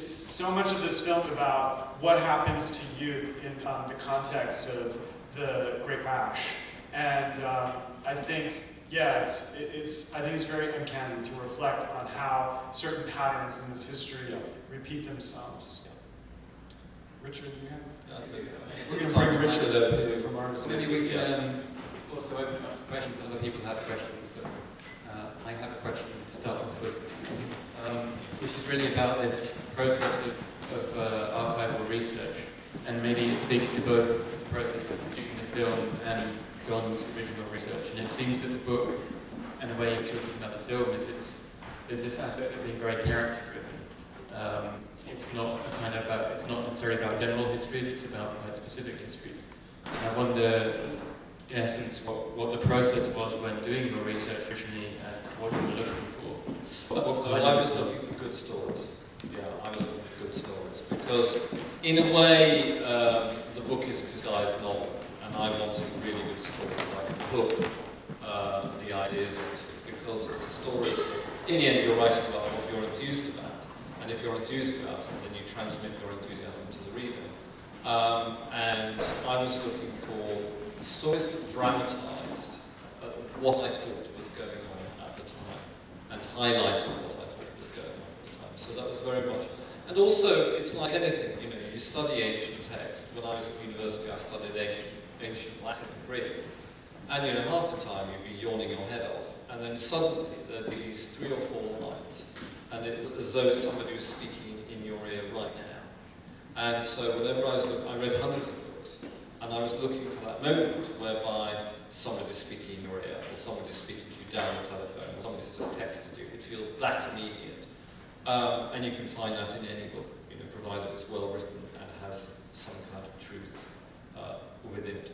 so much of this film is about what happens to youth in the context of the Great Crash. And I think, yeah, I think it's very uncanny to reflect on how certain patterns in this history repeat themselves. Richard, do you have? We're going to bring Richard up from our maybe we can also open up to questions. Other people have questions, but I have a question to start off with, which is really about this process of archival research, and maybe it speaks to both the process of producing the film and John's original research. And it seems that the book and the way you're talking about the film is this aspect of being very character-driven. it's not it's not necessarily about general histories, it's about quite specific histories. And I wonder, in essence, what the process was when doing your research originally as to what you were looking for. I was looking for good stories. Yeah, I was looking for good stories. Because, in a way, the book is a disguised novel, and I wanted really good stories that I could hook the ideas into. Because it's a story that, in the end, you're writing about what you're enthused about. And if you're enthused about it, then you transmit your enthusiasm to the reader. And I was looking for stories that dramatised what I thought was going on at the time, and highlighted what I thought was going on at the time. So that was very much. And also, it's like anything, you know, you study ancient text. When I was at university, I studied ancient Latin and Greek. And, you know, half the time you'd be yawning your head off. And then suddenly there'd be these 3 or 4 lines. And it was as though somebody was speaking in your ear right now. And so whenever I was looking, I read hundreds of books. And I was looking for that moment whereby somebody's speaking in your ear, or somebody's speaking to you down the telephone, or somebody's just texted you. It feels that immediate. And you can find that in any book, you know, provided it's well written and has some kind of truth within it.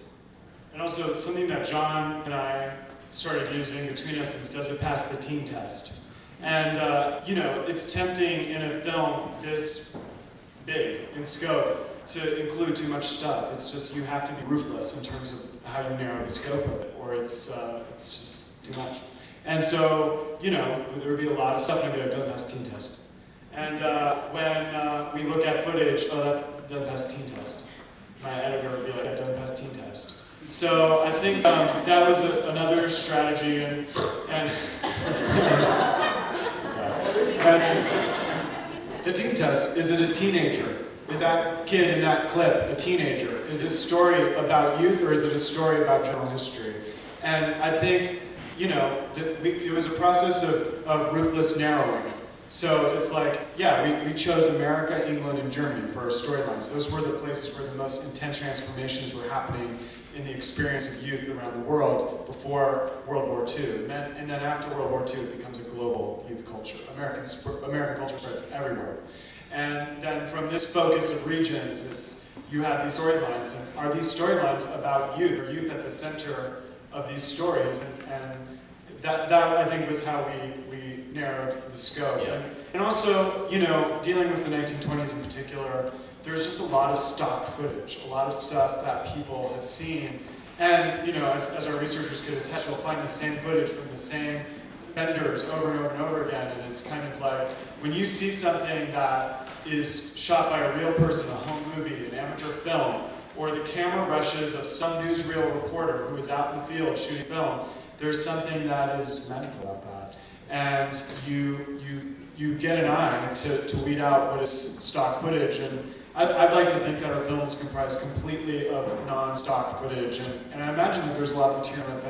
And also, something that John and I started using between us is, does it pass the teen test? And, you know, it's tempting in a film this big in scope to include too much stuff. It's just, you have to be ruthless in terms of how you narrow the scope of it, or it's just too much. And so, you know, there would be a lot of stuff, and I'd be like, doesn't pass the teen test. And when we look at footage, oh, that doesn't pass the teen test. My editor would be like, that doesn't pass the teen test. So I think that was another strategy, and the teen test, is it a teenager? Is that kid in that clip a teenager? Is this story about youth, or is it a story about general history? And I think, you know, it was a process of ruthless narrowing. So it's like, yeah, we chose America, England, and Germany for our storylines. Those were the places where the most intense transformations were happening in the experience of youth around the world before World War II. And then after World War II, it becomes a global youth culture. American culture starts everywhere. And then from this focus of regions, you have these storylines. And are these storylines about youth? Are youth at the center of these stories? And that I think was how we narrowed the scope. Yeah. And also, you know, dealing with the 1920s in particular, there's just a lot of stock footage, a lot of stuff that people have seen. And, you know, as our researchers could attest, you'll find the same footage from the same vendors over and over and over again. And it's kind of like, when you see something that is shot by a real person, a home movie, an amateur film, or the camera brushes of some newsreel reporter who is out in the field shooting film, there's something that is magical about that. And you get an eye to weed out what is stock footage. And I'd like to think that our film is comprised completely of non-stock footage. And I imagine that there's a lot of material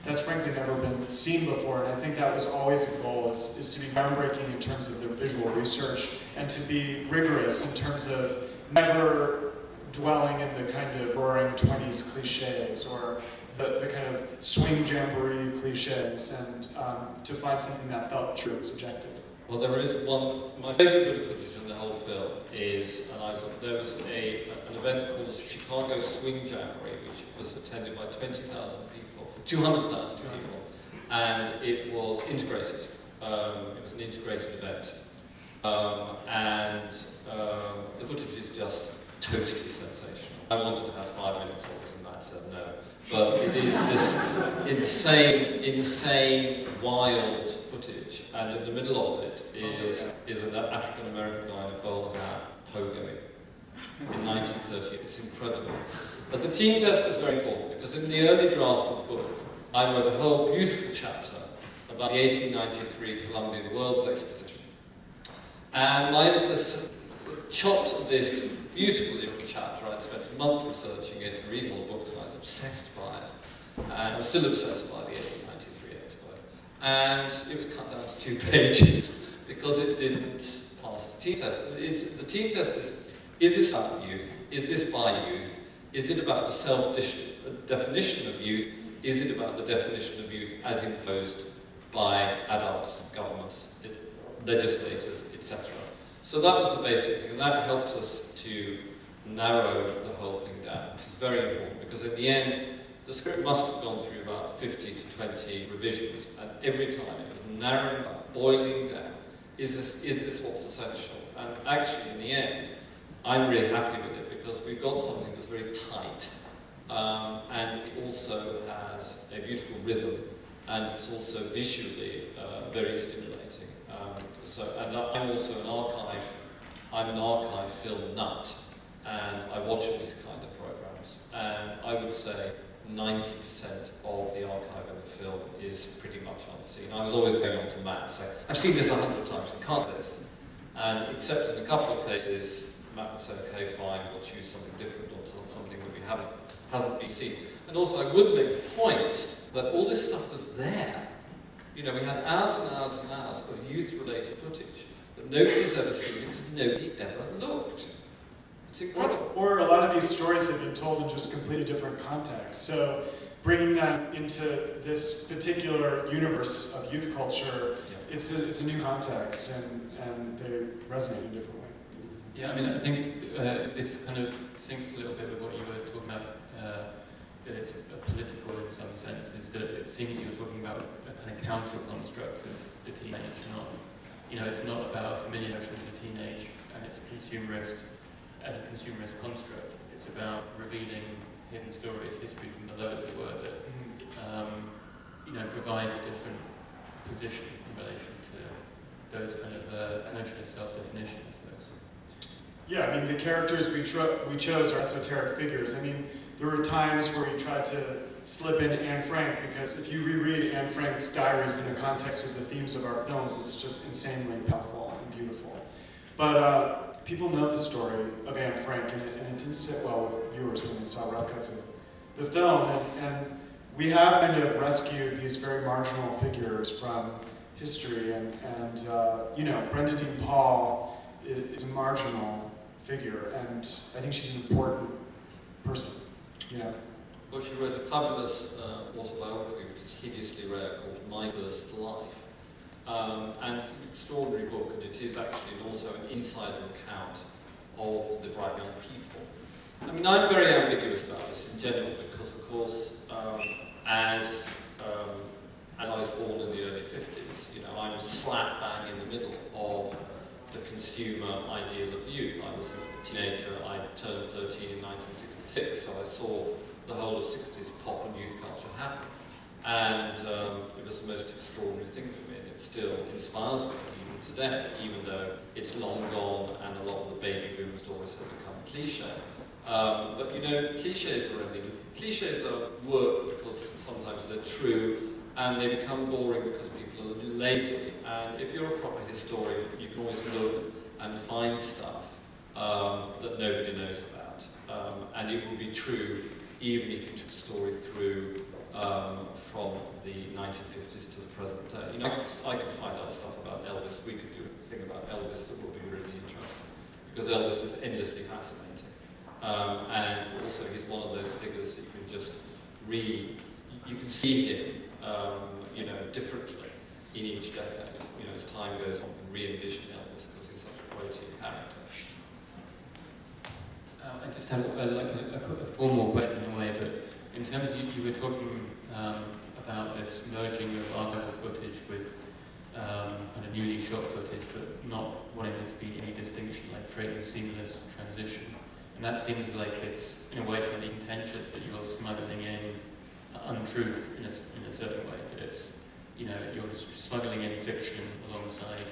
that's frankly never been seen before. And I think that was always a goal, is to be groundbreaking in terms of the visual research, and to be rigorous in terms of never dwelling in the kind of roaring 20s cliches, or the kind of swing jamboree cliches, and to find something that felt true and subjective. Well, there is one, my favourite bit of footage in the whole film is, there was an event called the Chicago Swing Jamboree, which was attended by 20,000 people, 200,000 people, and it was integrated. It was an integrated event. The footage is just totally sensational. I wanted to have 5 minutes of it, and Matt said no. But it is this insane, wild footage, and in the middle of it is an African-American guy in a bowler hat pogoing in 1930. It's incredible. But the teen test is very important, because in the early draft of the book, I wrote a whole beautiful chapter about the 1893 Columbia World's Exposition. And my editor chopped this beautiful little chapter. I'd spent a month researching it and reading all the books, and I was obsessed by it. And I'm still obsessed by the 1893 Expo. And it was cut down to 2 pages because it didn't pass the teen test. The teen test is this about youth? Is this by youth? Is it about the self-definition of youth? Is it about the definition of youth as imposed by adults, governments, legislators, etc.? So that was the basic thing, and that helped us to narrow the whole thing down, which is very important, because in the end, the script must have gone through about 50 to 20 revisions, and every time it was narrowing down, boiling down, is this what's essential? And actually, in the end, I'm really happy with it, because we've got something that's very tight, and it also has a beautiful rhythm, and it's also visually very stimulating. And I'm also I'm an archive film nut, and I watch all these kind of programs, and I would say 90% of the archive in the film is pretty much unseen. I was always going on to Matt, so I've seen this 100 times, we can't do this. And except in a couple of cases, Matt would say, okay, fine, we'll choose something different or something that hasn't been seen. And also, I would make the point that all this stuff was there. You know, we had hours and hours and hours of youth-related footage that nobody's ever seen because nobody ever looked. It's incredible. Or a lot of these stories have been told in just completely different contexts. So bringing them into this particular universe of youth culture, it's a new context, and they resonate in a different way. Yeah, I mean, I think this kind of syncs a little bit with what you were talking about, that it's political in some sense, is that it seems you were talking about a kind of counter-construct of the teenage, it's not about a familiar notion of the teenage and it's consumerist as a consumerist construct. It's about revealing hidden stories, history from below, as it were, that provides a different position in relation to those kind of notion of self-definition, I suppose. Yeah, I mean, the characters we chose are esoteric figures. I mean, there were times where we tried to slip in Anne Frank, because if you reread Anne Frank's diaries in the context of the themes of our films, it's just insanely powerful and beautiful. But people know the story of Anne Frank, and it didn't sit well with viewers when they saw rough cuts of the film. And we have kind of rescued these very marginal figures from history, and Brenda Dean Paul is a marginal figure, and I think she's an important person. Yeah. Well, she wrote a fabulous autobiography, which is hideously rare, called My First Life. And it's an extraordinary book, and it is actually also an insider account of the bright young people. I mean, I'm very ambiguous about this in general, because, of course, as I was born in the early 50s, I'm slap bang in the middle of the consumer ideal of youth. I was a teenager, I turned 13 in 1966, so I saw the whole of 60s pop and youth culture happen. And it was the most extraordinary thing for me, and it still inspires me even today, even though it's long gone and a lot of the baby boom stories have become cliche. But cliches are only, cliches work because sometimes they're true, and they become boring because people are lazy. And if you're a proper historian, you can always look and find stuff that nobody knows about. And it will be true even if you took a story through from the 1950s to the present day. I could find out stuff about Elvis. We could do a thing about Elvis that will be really interesting, because Elvis is endlessly fascinating. And also he's one of those figures that you can just you can see him, differently in each decade. As time goes on, and re-envision Elvis because he's such a quality character. I just had a formal question in a way, but in terms of you were talking about this merging of archival footage with kind of newly shot footage, but not wanting there to be any distinction, like creating a seamless transition. And that seems like it's, in a way, slightly contentious that you're smuggling in untruth in a certain way, that it's, you're smuggling in fiction alongside,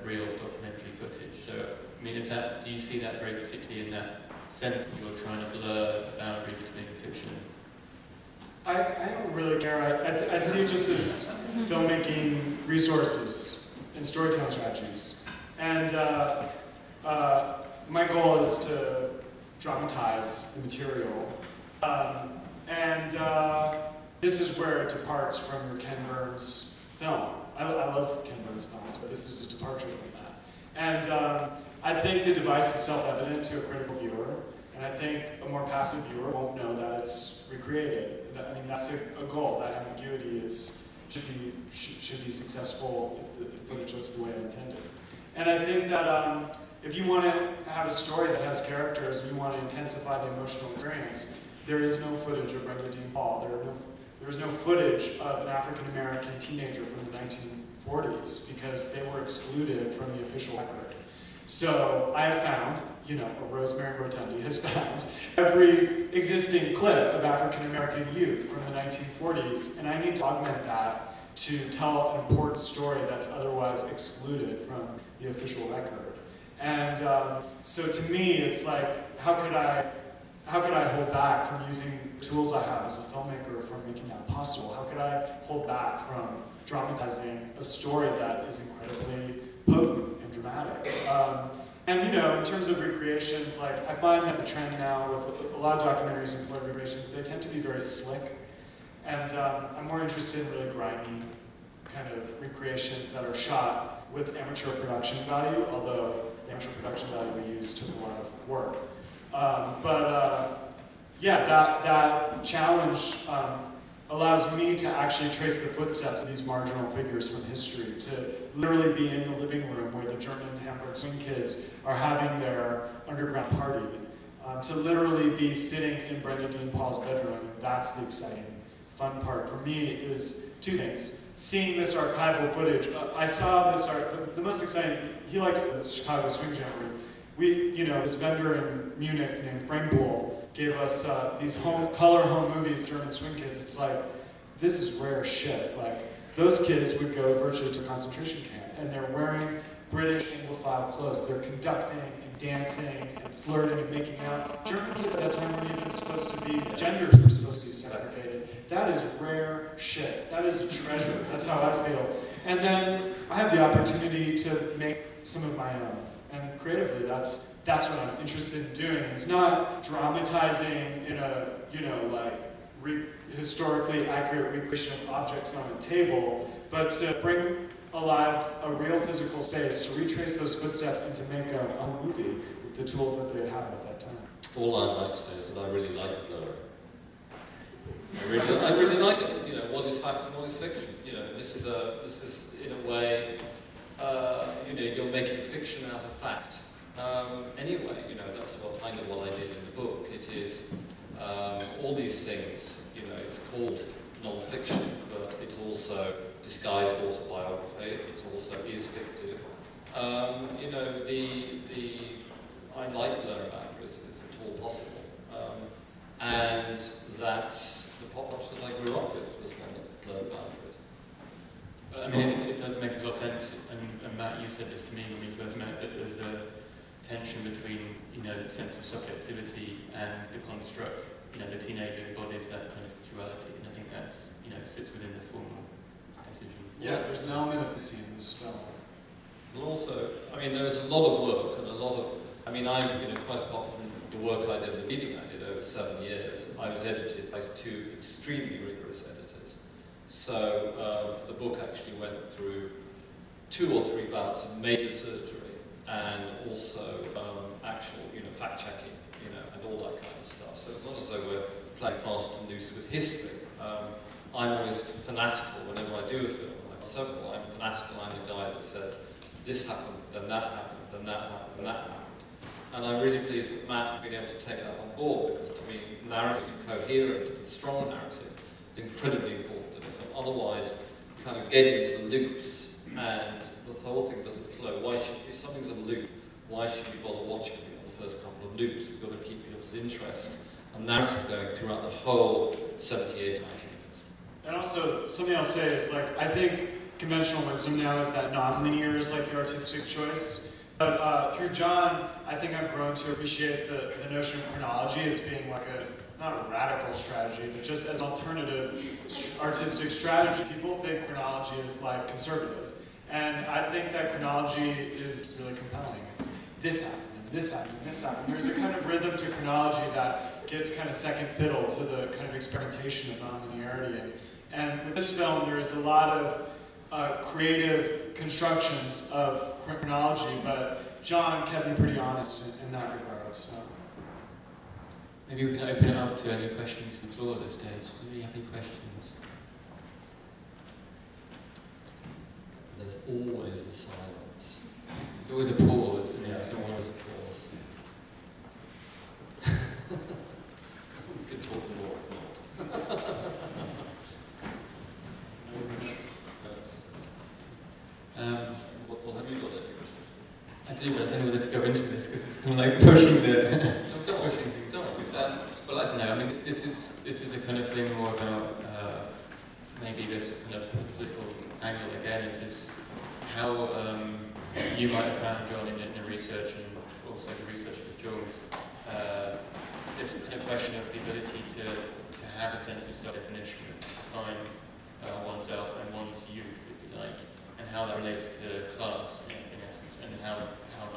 real documentary footage. So, I mean, do you see that very particularly in that sense that you're trying to blur the boundary between fiction? I don't really care. I see it just as filmmaking resources and storytelling strategies. And my goal is to dramatize the material. This is where it departs from your Ken Burns film. I love Ken Burns films, but this is a departure from that. And I think the device is self-evident to a critical viewer, and I think a more passive viewer won't know that it's recreated. I mean, that's a goal. That ambiguity should be successful if the footage looks the way I intended. And I think that if you want to have a story that has characters and you want to intensify the emotional experience, there is no footage of Brenda Dean Paul. There is no footage of an African American teenager from the 1940s because they were excluded from the official record. So I have found, Rosemary Rotundi has found every existing clip of African American youth from the 1940s, and I need to augment that to tell an important story that's otherwise excluded from the official record. And so to me, it's like, how could I hold back from using the tools I have as a filmmaker from making that possible? How could I hold back from dramatizing a story that is incredibly potent and dramatic? And in terms of recreations, like I find that the trend now with a lot of documentaries and blurred recreations, they tend to be very slick. And I'm more interested in really grimy kind of recreations that are shot with amateur production value, although the amateur production value we use took a lot of work. That challenge allows me to actually trace the footsteps of these marginal figures from history, to literally be in the living room where the German Hamburg swing kids are having their underground party, to literally be sitting in Brenda Dean Paul's bedroom. That's the exciting, fun part for me is two things. Seeing this archival footage, I saw this the most exciting, he likes the Chicago Swing Jamboree. This vendor in Munich named Frank Bull gave us these color home movies, German swing kids. It's like, this is rare shit. Like, those kids would go virtually to a concentration camp, and they're wearing British Anglophile clothes. They're conducting and dancing and flirting and making out. German kids at that time weren't even supposed to be, genders were supposed to be segregated. That is rare shit. That is a treasure. That's how I feel. And then I have the opportunity to make some of my own. And creatively, that's what I'm interested in doing. It's not dramatizing in a, historically accurate recreation of objects on a table, but to bring alive a real physical space, to retrace those footsteps and to make a movie with the tools that they had at that time. All I'd like to say is that I really like Blur. I really like it. What is fact and what is fiction? This is in a way, you're making fiction out of fact. Anyway, that's kind of what I did in the book. It is all these things. It's called non-fiction, but it's also disguised autobiography. It also is fictive. I like Blur boundaries if it's at all possible, and that's the pop culture that I grew up with was one that blurred boundaries. I mean, it does make a lot of sense, and Matt, you said this to me when we first met, that there's a tension between, the sense of subjectivity and the construct, the teenager embodies that kind of sexuality, and I think that's, sits within the formal decision. Yeah, there's an element of this in this film. And also, there's a lot of work and a lot of, quite apart from the work I did, the reading I did over 7 years, I was edited by 2 extremely rigorous editors. So the book actually went through 2 or 3 bouts of major surgery and also actual, fact-checking, and all that kind of stuff. So it's not as though we're playing fast and loose with history. I'm always fanatical whenever I do a film. I'm fanatical. I'm the guy that says, this happened, then that happened, then that happened, then that happened. And I'm really pleased that Matt has been able to take that on board, because to me, narrative, coherent and strong narrative is incredibly important in a film. Otherwise, you kind of get into the loops and the whole thing doesn't flow. If something's a loop, why should you bother watching it on the first couple of loops? You've got to keep people's interest and narrative going throughout the whole 78, 90 minutes. And also, something I'll say is, I think conventional wisdom now is that non-linear is the artistic choice. But through John, I think I've grown to appreciate the notion of chronology as being not a radical strategy, but just as alternative artistic strategy. People think chronology is conservative. And I think that chronology is really compelling. It's this happened, and this happened, and this happened. There's a kind of rhythm to chronology that gets kind of second fiddle to the kind of experimentation of nonlinearity. And with this film, there's a lot of creative constructions of chronology, but John kept me pretty honest in that regard. So maybe we can open it up to any questions from the floor at this stage. Do you have any questions? There's always a silence. There's always a pause. And Yeah, it's someone always has a pause. We could talk more if not. Well, have you got any questions? I do, but I don't know whether to go into this because it's kind of like pushing the pushing things. Well, I don't know. I mean, this is a kind of thing more about maybe this kind of political angle again. Is this how you might have found, John, in your research and also the research with Jones, this kind of question of the ability to have a sense of self-definition, to define oneself and one's youth, if you like, and how that relates to class, in essence, and how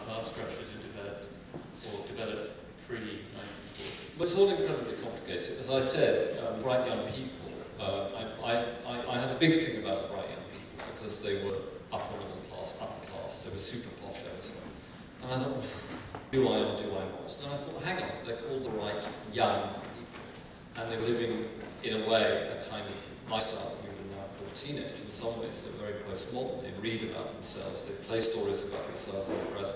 class structures are developed or developed pre-1940. But it's all incredibly complicated. As I said, bright young people, I had a big thing about bright young people because they were upper middle class, upper class, they were super posh, and I thought, do I or do I not? And I thought, hang on, they're called the right young people, and they were living, in a way, a kind of lifestyle that we would now call teenage. In some ways, they're very postmodern. They read about themselves, they play stories about themselves in the press,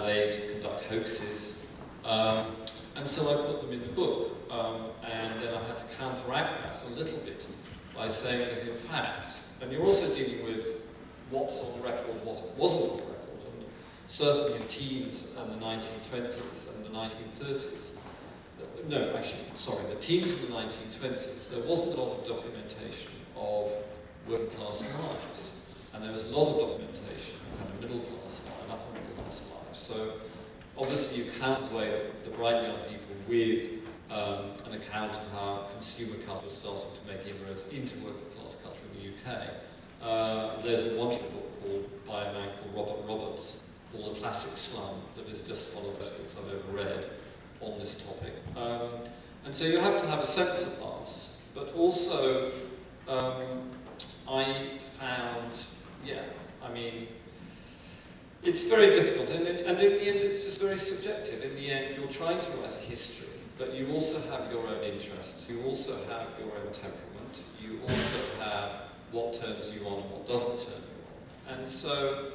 they conduct hoaxes. And so I put them in the book, and then I had to counteract that a little bit by saying that in fact, and you're also dealing with what's on the record, what wasn't on the record, and certainly in teens and the 1920s and the 1930s, no, actually, sorry, the teens and the 1920s, there wasn't a lot of documentation of working class lives, and there was a lot of documentation of kind of middle class life and upper middle class life. So obviously you can't away the bright young people with an account of how consumer culture started to make inroads into working class culture in the UK. There's a wonderful book by a man called Robert Roberts called The Classic Slum that is just one of the best books I've ever read on this topic. And so you have to have a sense of class, but also I found, I mean, it's very difficult, and in the end it's just very subjective. In the end, you're trying to write a history, but you also have your own interests, you also have your own temperament, you also have what turns you on and what doesn't turn you on. And so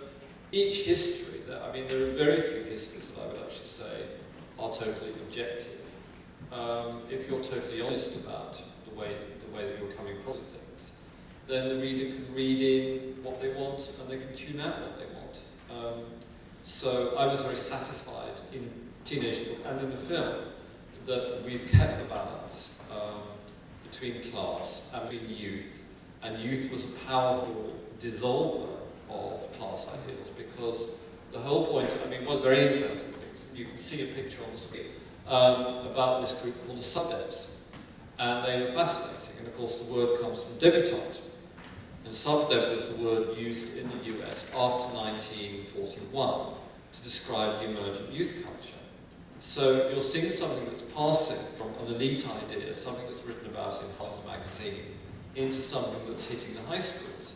each history, I mean, there are very few histories that I would actually say are totally objective. If you're totally honest about the way that you're coming across things, then the reader can read in what they want and they can tune out what they want. So I was very satisfied in Teenage Book and in the film that we've kept the balance between class and between youth, and youth was a powerful dissolver of class ideals, because the whole point, I mean, one very interesting thing, you can see a picture on the screen about this group called the Subdebs, and they were fascinating, and of course the word comes from debutante. And subdeb was the word used in the US after 1941 to describe the emergent youth culture. So you're seeing something that's passing from an elite idea, something that's written about in Harper's Magazine, into something that's hitting the high schools.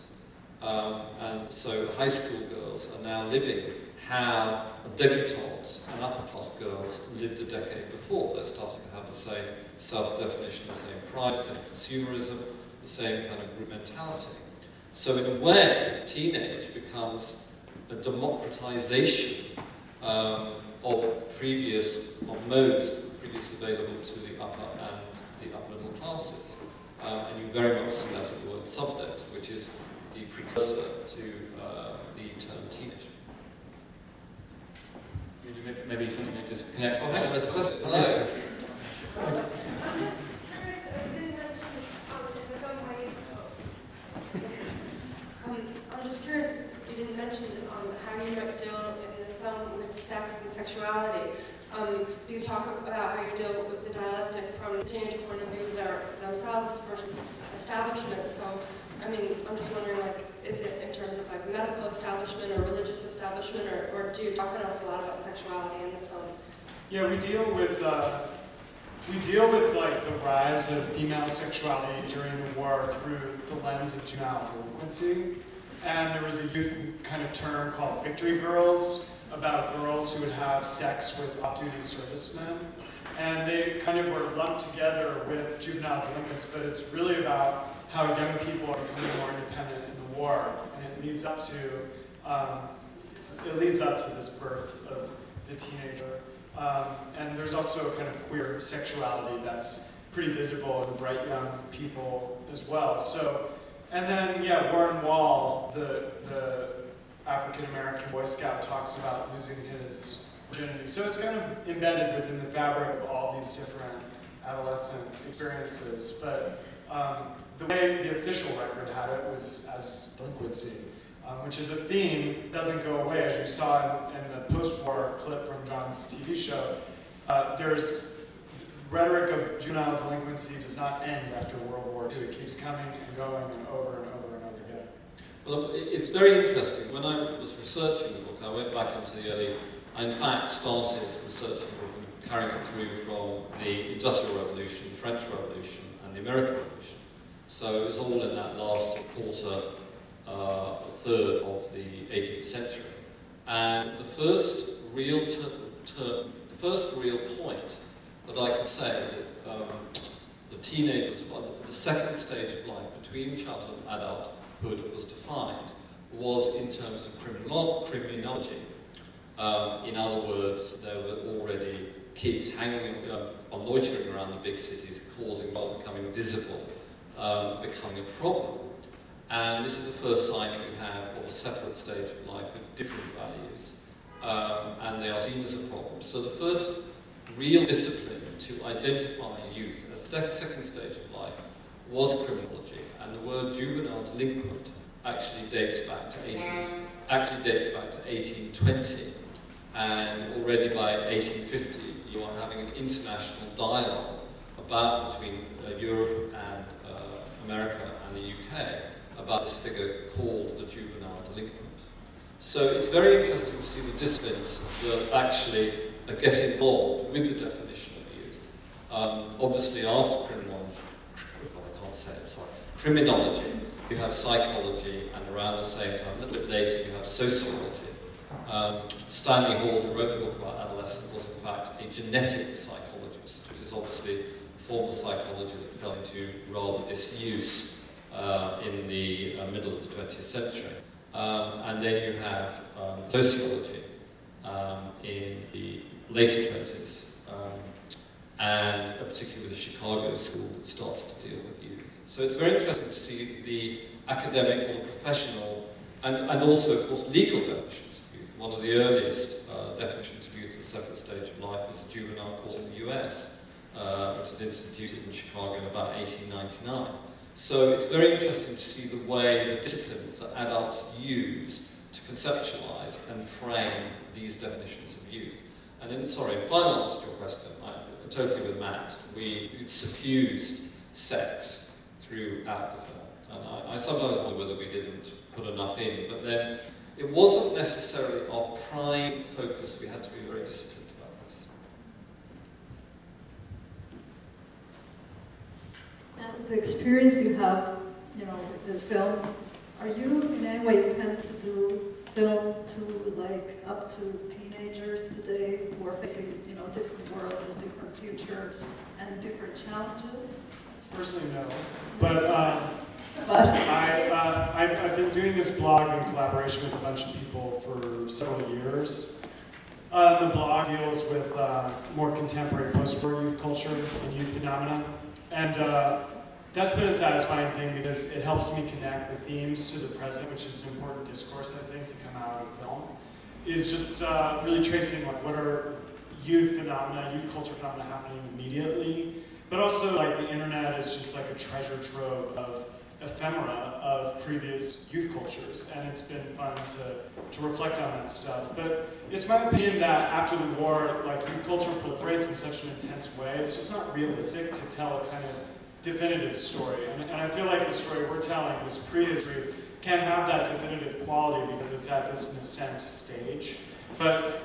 And so high school girls are now living how debutantes and upper class girls lived a decade before. They're starting to have the same self-definition, the same pride, the same consumerism, the same kind of group mentality. So in a way, teenage becomes a democratization of modes previously available to the upper and the upper middle classes. And you very much see that in the word subdebs, which is the precursor to the term teenage. Maybe something that just connects. Oh, hang on, there's a question. Hello. I'm just curious, you didn't mention how you might deal in the film with sex and sexuality. You talk about how you deal with the dialectic from the teenage point of view themselves versus establishment. So, I mean, I'm just wondering, like, is it in terms of like medical establishment or religious establishment, or do you talk an awful lot about sexuality in the film? Yeah, we deal with like the rise of female sexuality during the war through the lens of juvenile delinquency. And there was a youth kind of term called victory girls, about girls who would have sex with off-duty servicemen. And they kind of were lumped together with juvenile delinquents, but it's really about how young people are becoming more independent in the war. And it leads up to, it leads up to this birth of the teenager. And there's also kind of queer sexuality that's pretty visible in bright young people as well. So, and then, yeah, Warren Wall, the African-American Boy Scout, talks about losing his virginity. So it's kind of embedded within the fabric of all these different adolescent experiences. But the way the official record had it was as delinquency, which is a theme that doesn't go away. As you saw in the post-war clip from John's TV show, there's rhetoric of juvenile delinquency does not end after World War II. It keeps coming and going and over and over and over again. Well, it's very interesting. When I was researching the book, I went back into the early, I in fact started researching the book and carrying it through from the Industrial Revolution, the French Revolution, and the American Revolution. So it was all in that last third of the 18th century. And the first real point that I can say that the teenagers, the second stage of life between childhood and adulthood was defined was in terms of criminology. In other words, there were already kids hanging on loitering around the big cities, causing violence, becoming visible, becoming a problem. And this is the first sign we have of a separate stage of life with different values, and they are seen as a problem. So the first real discipline to identify youth as the second stage of life was criminology, and the word juvenile delinquent actually dates back to 1820, and already by 1850 you are having an international dialogue between Europe and America and the UK about this figure called the juvenile delinquent. So it's very interesting to see the disciplines that actually get involved with the definition of youth. Obviously, after criminology, you have psychology, and around the same time, a little bit later, you have sociology. Stanley Hall, who wrote the book about adolescence, was in fact a genetic psychologist, which is obviously a form of psychology that fell into rather disuse in the middle of the 20th century. And then you have sociology in the later 20s, and particularly the Chicago school that starts to deal with youth. So it's very interesting to see the academic or professional, and also, of course, legal definitions of youth. One of the earliest definitions of youth as a separate stage of life was the juvenile court in the US, which was instituted in Chicago in about 1899. So it's very interesting to see the way the disciplines that adults use to conceptualize and frame these definitions of youth. And in final answer to your question, I totally with Matt, we suffused sex throughout the film. And I sometimes wonder whether we didn't put enough in, but then it wasn't necessarily our prime focus. We had to be very disciplined about this. Now, the experience you have, with this film, are you in any way tend to do film to up to teenagers today who are facing, different world and different future and different challenges? Personally, no. But I've been doing this blog in collaboration with a bunch of people for several years. The blog deals with more contemporary post-war youth culture and youth phenomena. And that's been a satisfying thing because it helps me connect the themes to the present, which is an important discourse, I think, to come out of film. Is just really tracing what are youth phenomena, youth culture phenomena happening immediately. But also, the internet is just like a treasure trove of ephemera of previous youth cultures, and it's been fun to reflect on that stuff. But it's my opinion that after the war, youth culture proliferates in such an intense way, it's just not realistic to tell a kind of definitive story. And I feel like the story we're telling, this prehistory, can't have that definitive quality because it's at this nascent stage. But,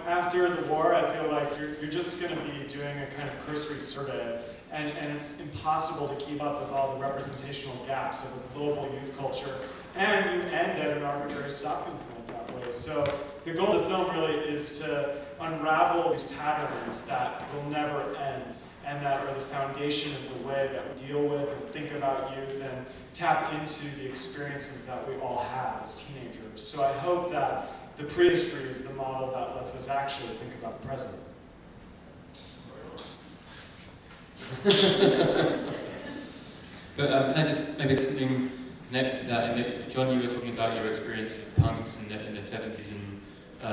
after the war, I feel like you're just going to be doing a kind of cursory survey, and it's impossible to keep up with all the representational gaps of a global youth culture, and you end at an arbitrary stopping point that way. So the goal of the film really is to unravel these patterns that will never end, and that are the foundation of the way that we deal with and think about youth and tap into the experiences that we all have as teenagers. So I hope that the prehistory is the model that lets us actually think about the present. But can I just, maybe it's something connected to that, and John, you were talking about your experience of punks in the 70s and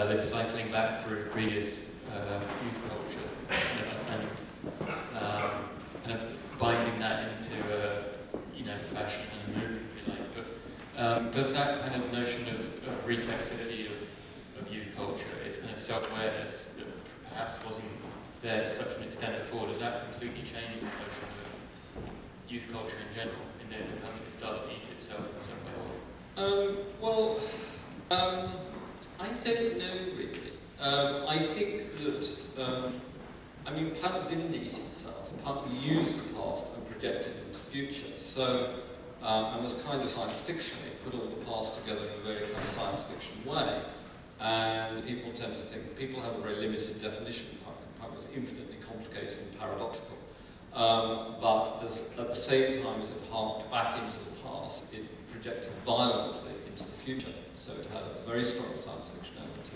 the cycling back through previous youth culture and kind of binding that into fashion and a movement, if you like. But does that kind of notion of reflexivity of youth culture, its kind of self-awareness that perhaps wasn't there to such an extent before, does that completely change its notion of youth culture in general, in the kind of it starts to eat itself in some way? I don't know really. I think that, punk didn't eat itself. Punk used the past and projected it into the future. So, and was kind of science fiction. It put all the past together in a very kind of science fiction way. And people tend to think, people have a very limited definition of punk. Punk was infinitely complicated and paradoxical. But at the same time as it harked back into the past, it projected violently into the future. So it had a very strong science fiction element to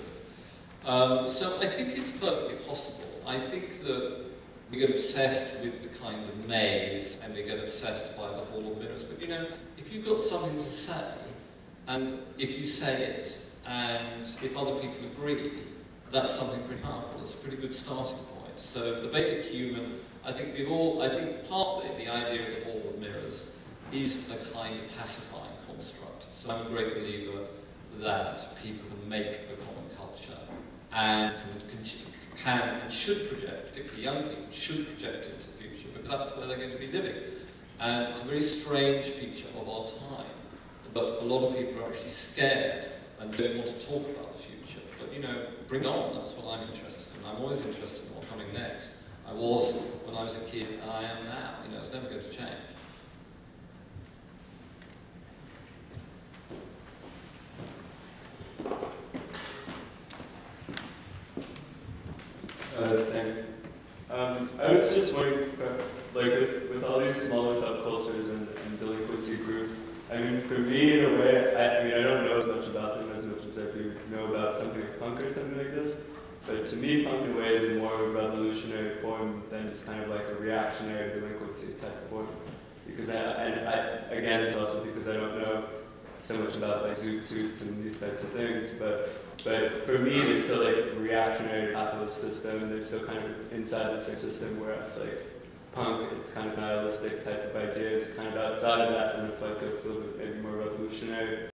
it. So I think it's perfectly possible. I think that we get obsessed with the kind of maze and we get obsessed by the Hall of Mirrors. But if you've got something to say, and if you say it, and if other people agree, that's something pretty powerful. It's a pretty good starting point. So the basic human, I think partly the idea of the Hall of Mirrors is a kind of pacifying construct. So I'm a great believer that people can make a common culture and can and should project, particularly young people, should project into the future because that's where they're going to be living. And it's a very strange feature of our time. But a lot of people are actually scared and don't want to talk about the future. But bring it on, that's what I'm interested in. I'm always interested in what's coming next. I was when I was a kid, and I am now. It's never going to change. Thanks. I was just wondering, with all these smaller subcultures and delinquency groups, for me, in a way, I don't know as much about them as much as I do know about something like punk or something like this. But to me, punk in a way is a more revolutionary form than just kind of like a reactionary delinquency type of form. Because again, it's also because I don't know so much about like suits and these types of things. But for me, it's still like a reactionary capitalist system, and they're still kind of inside the same system. Whereas like punk, it's kind of nihilistic type of ideas, kind of outside of that, and it's like it's a little bit maybe more revolutionary.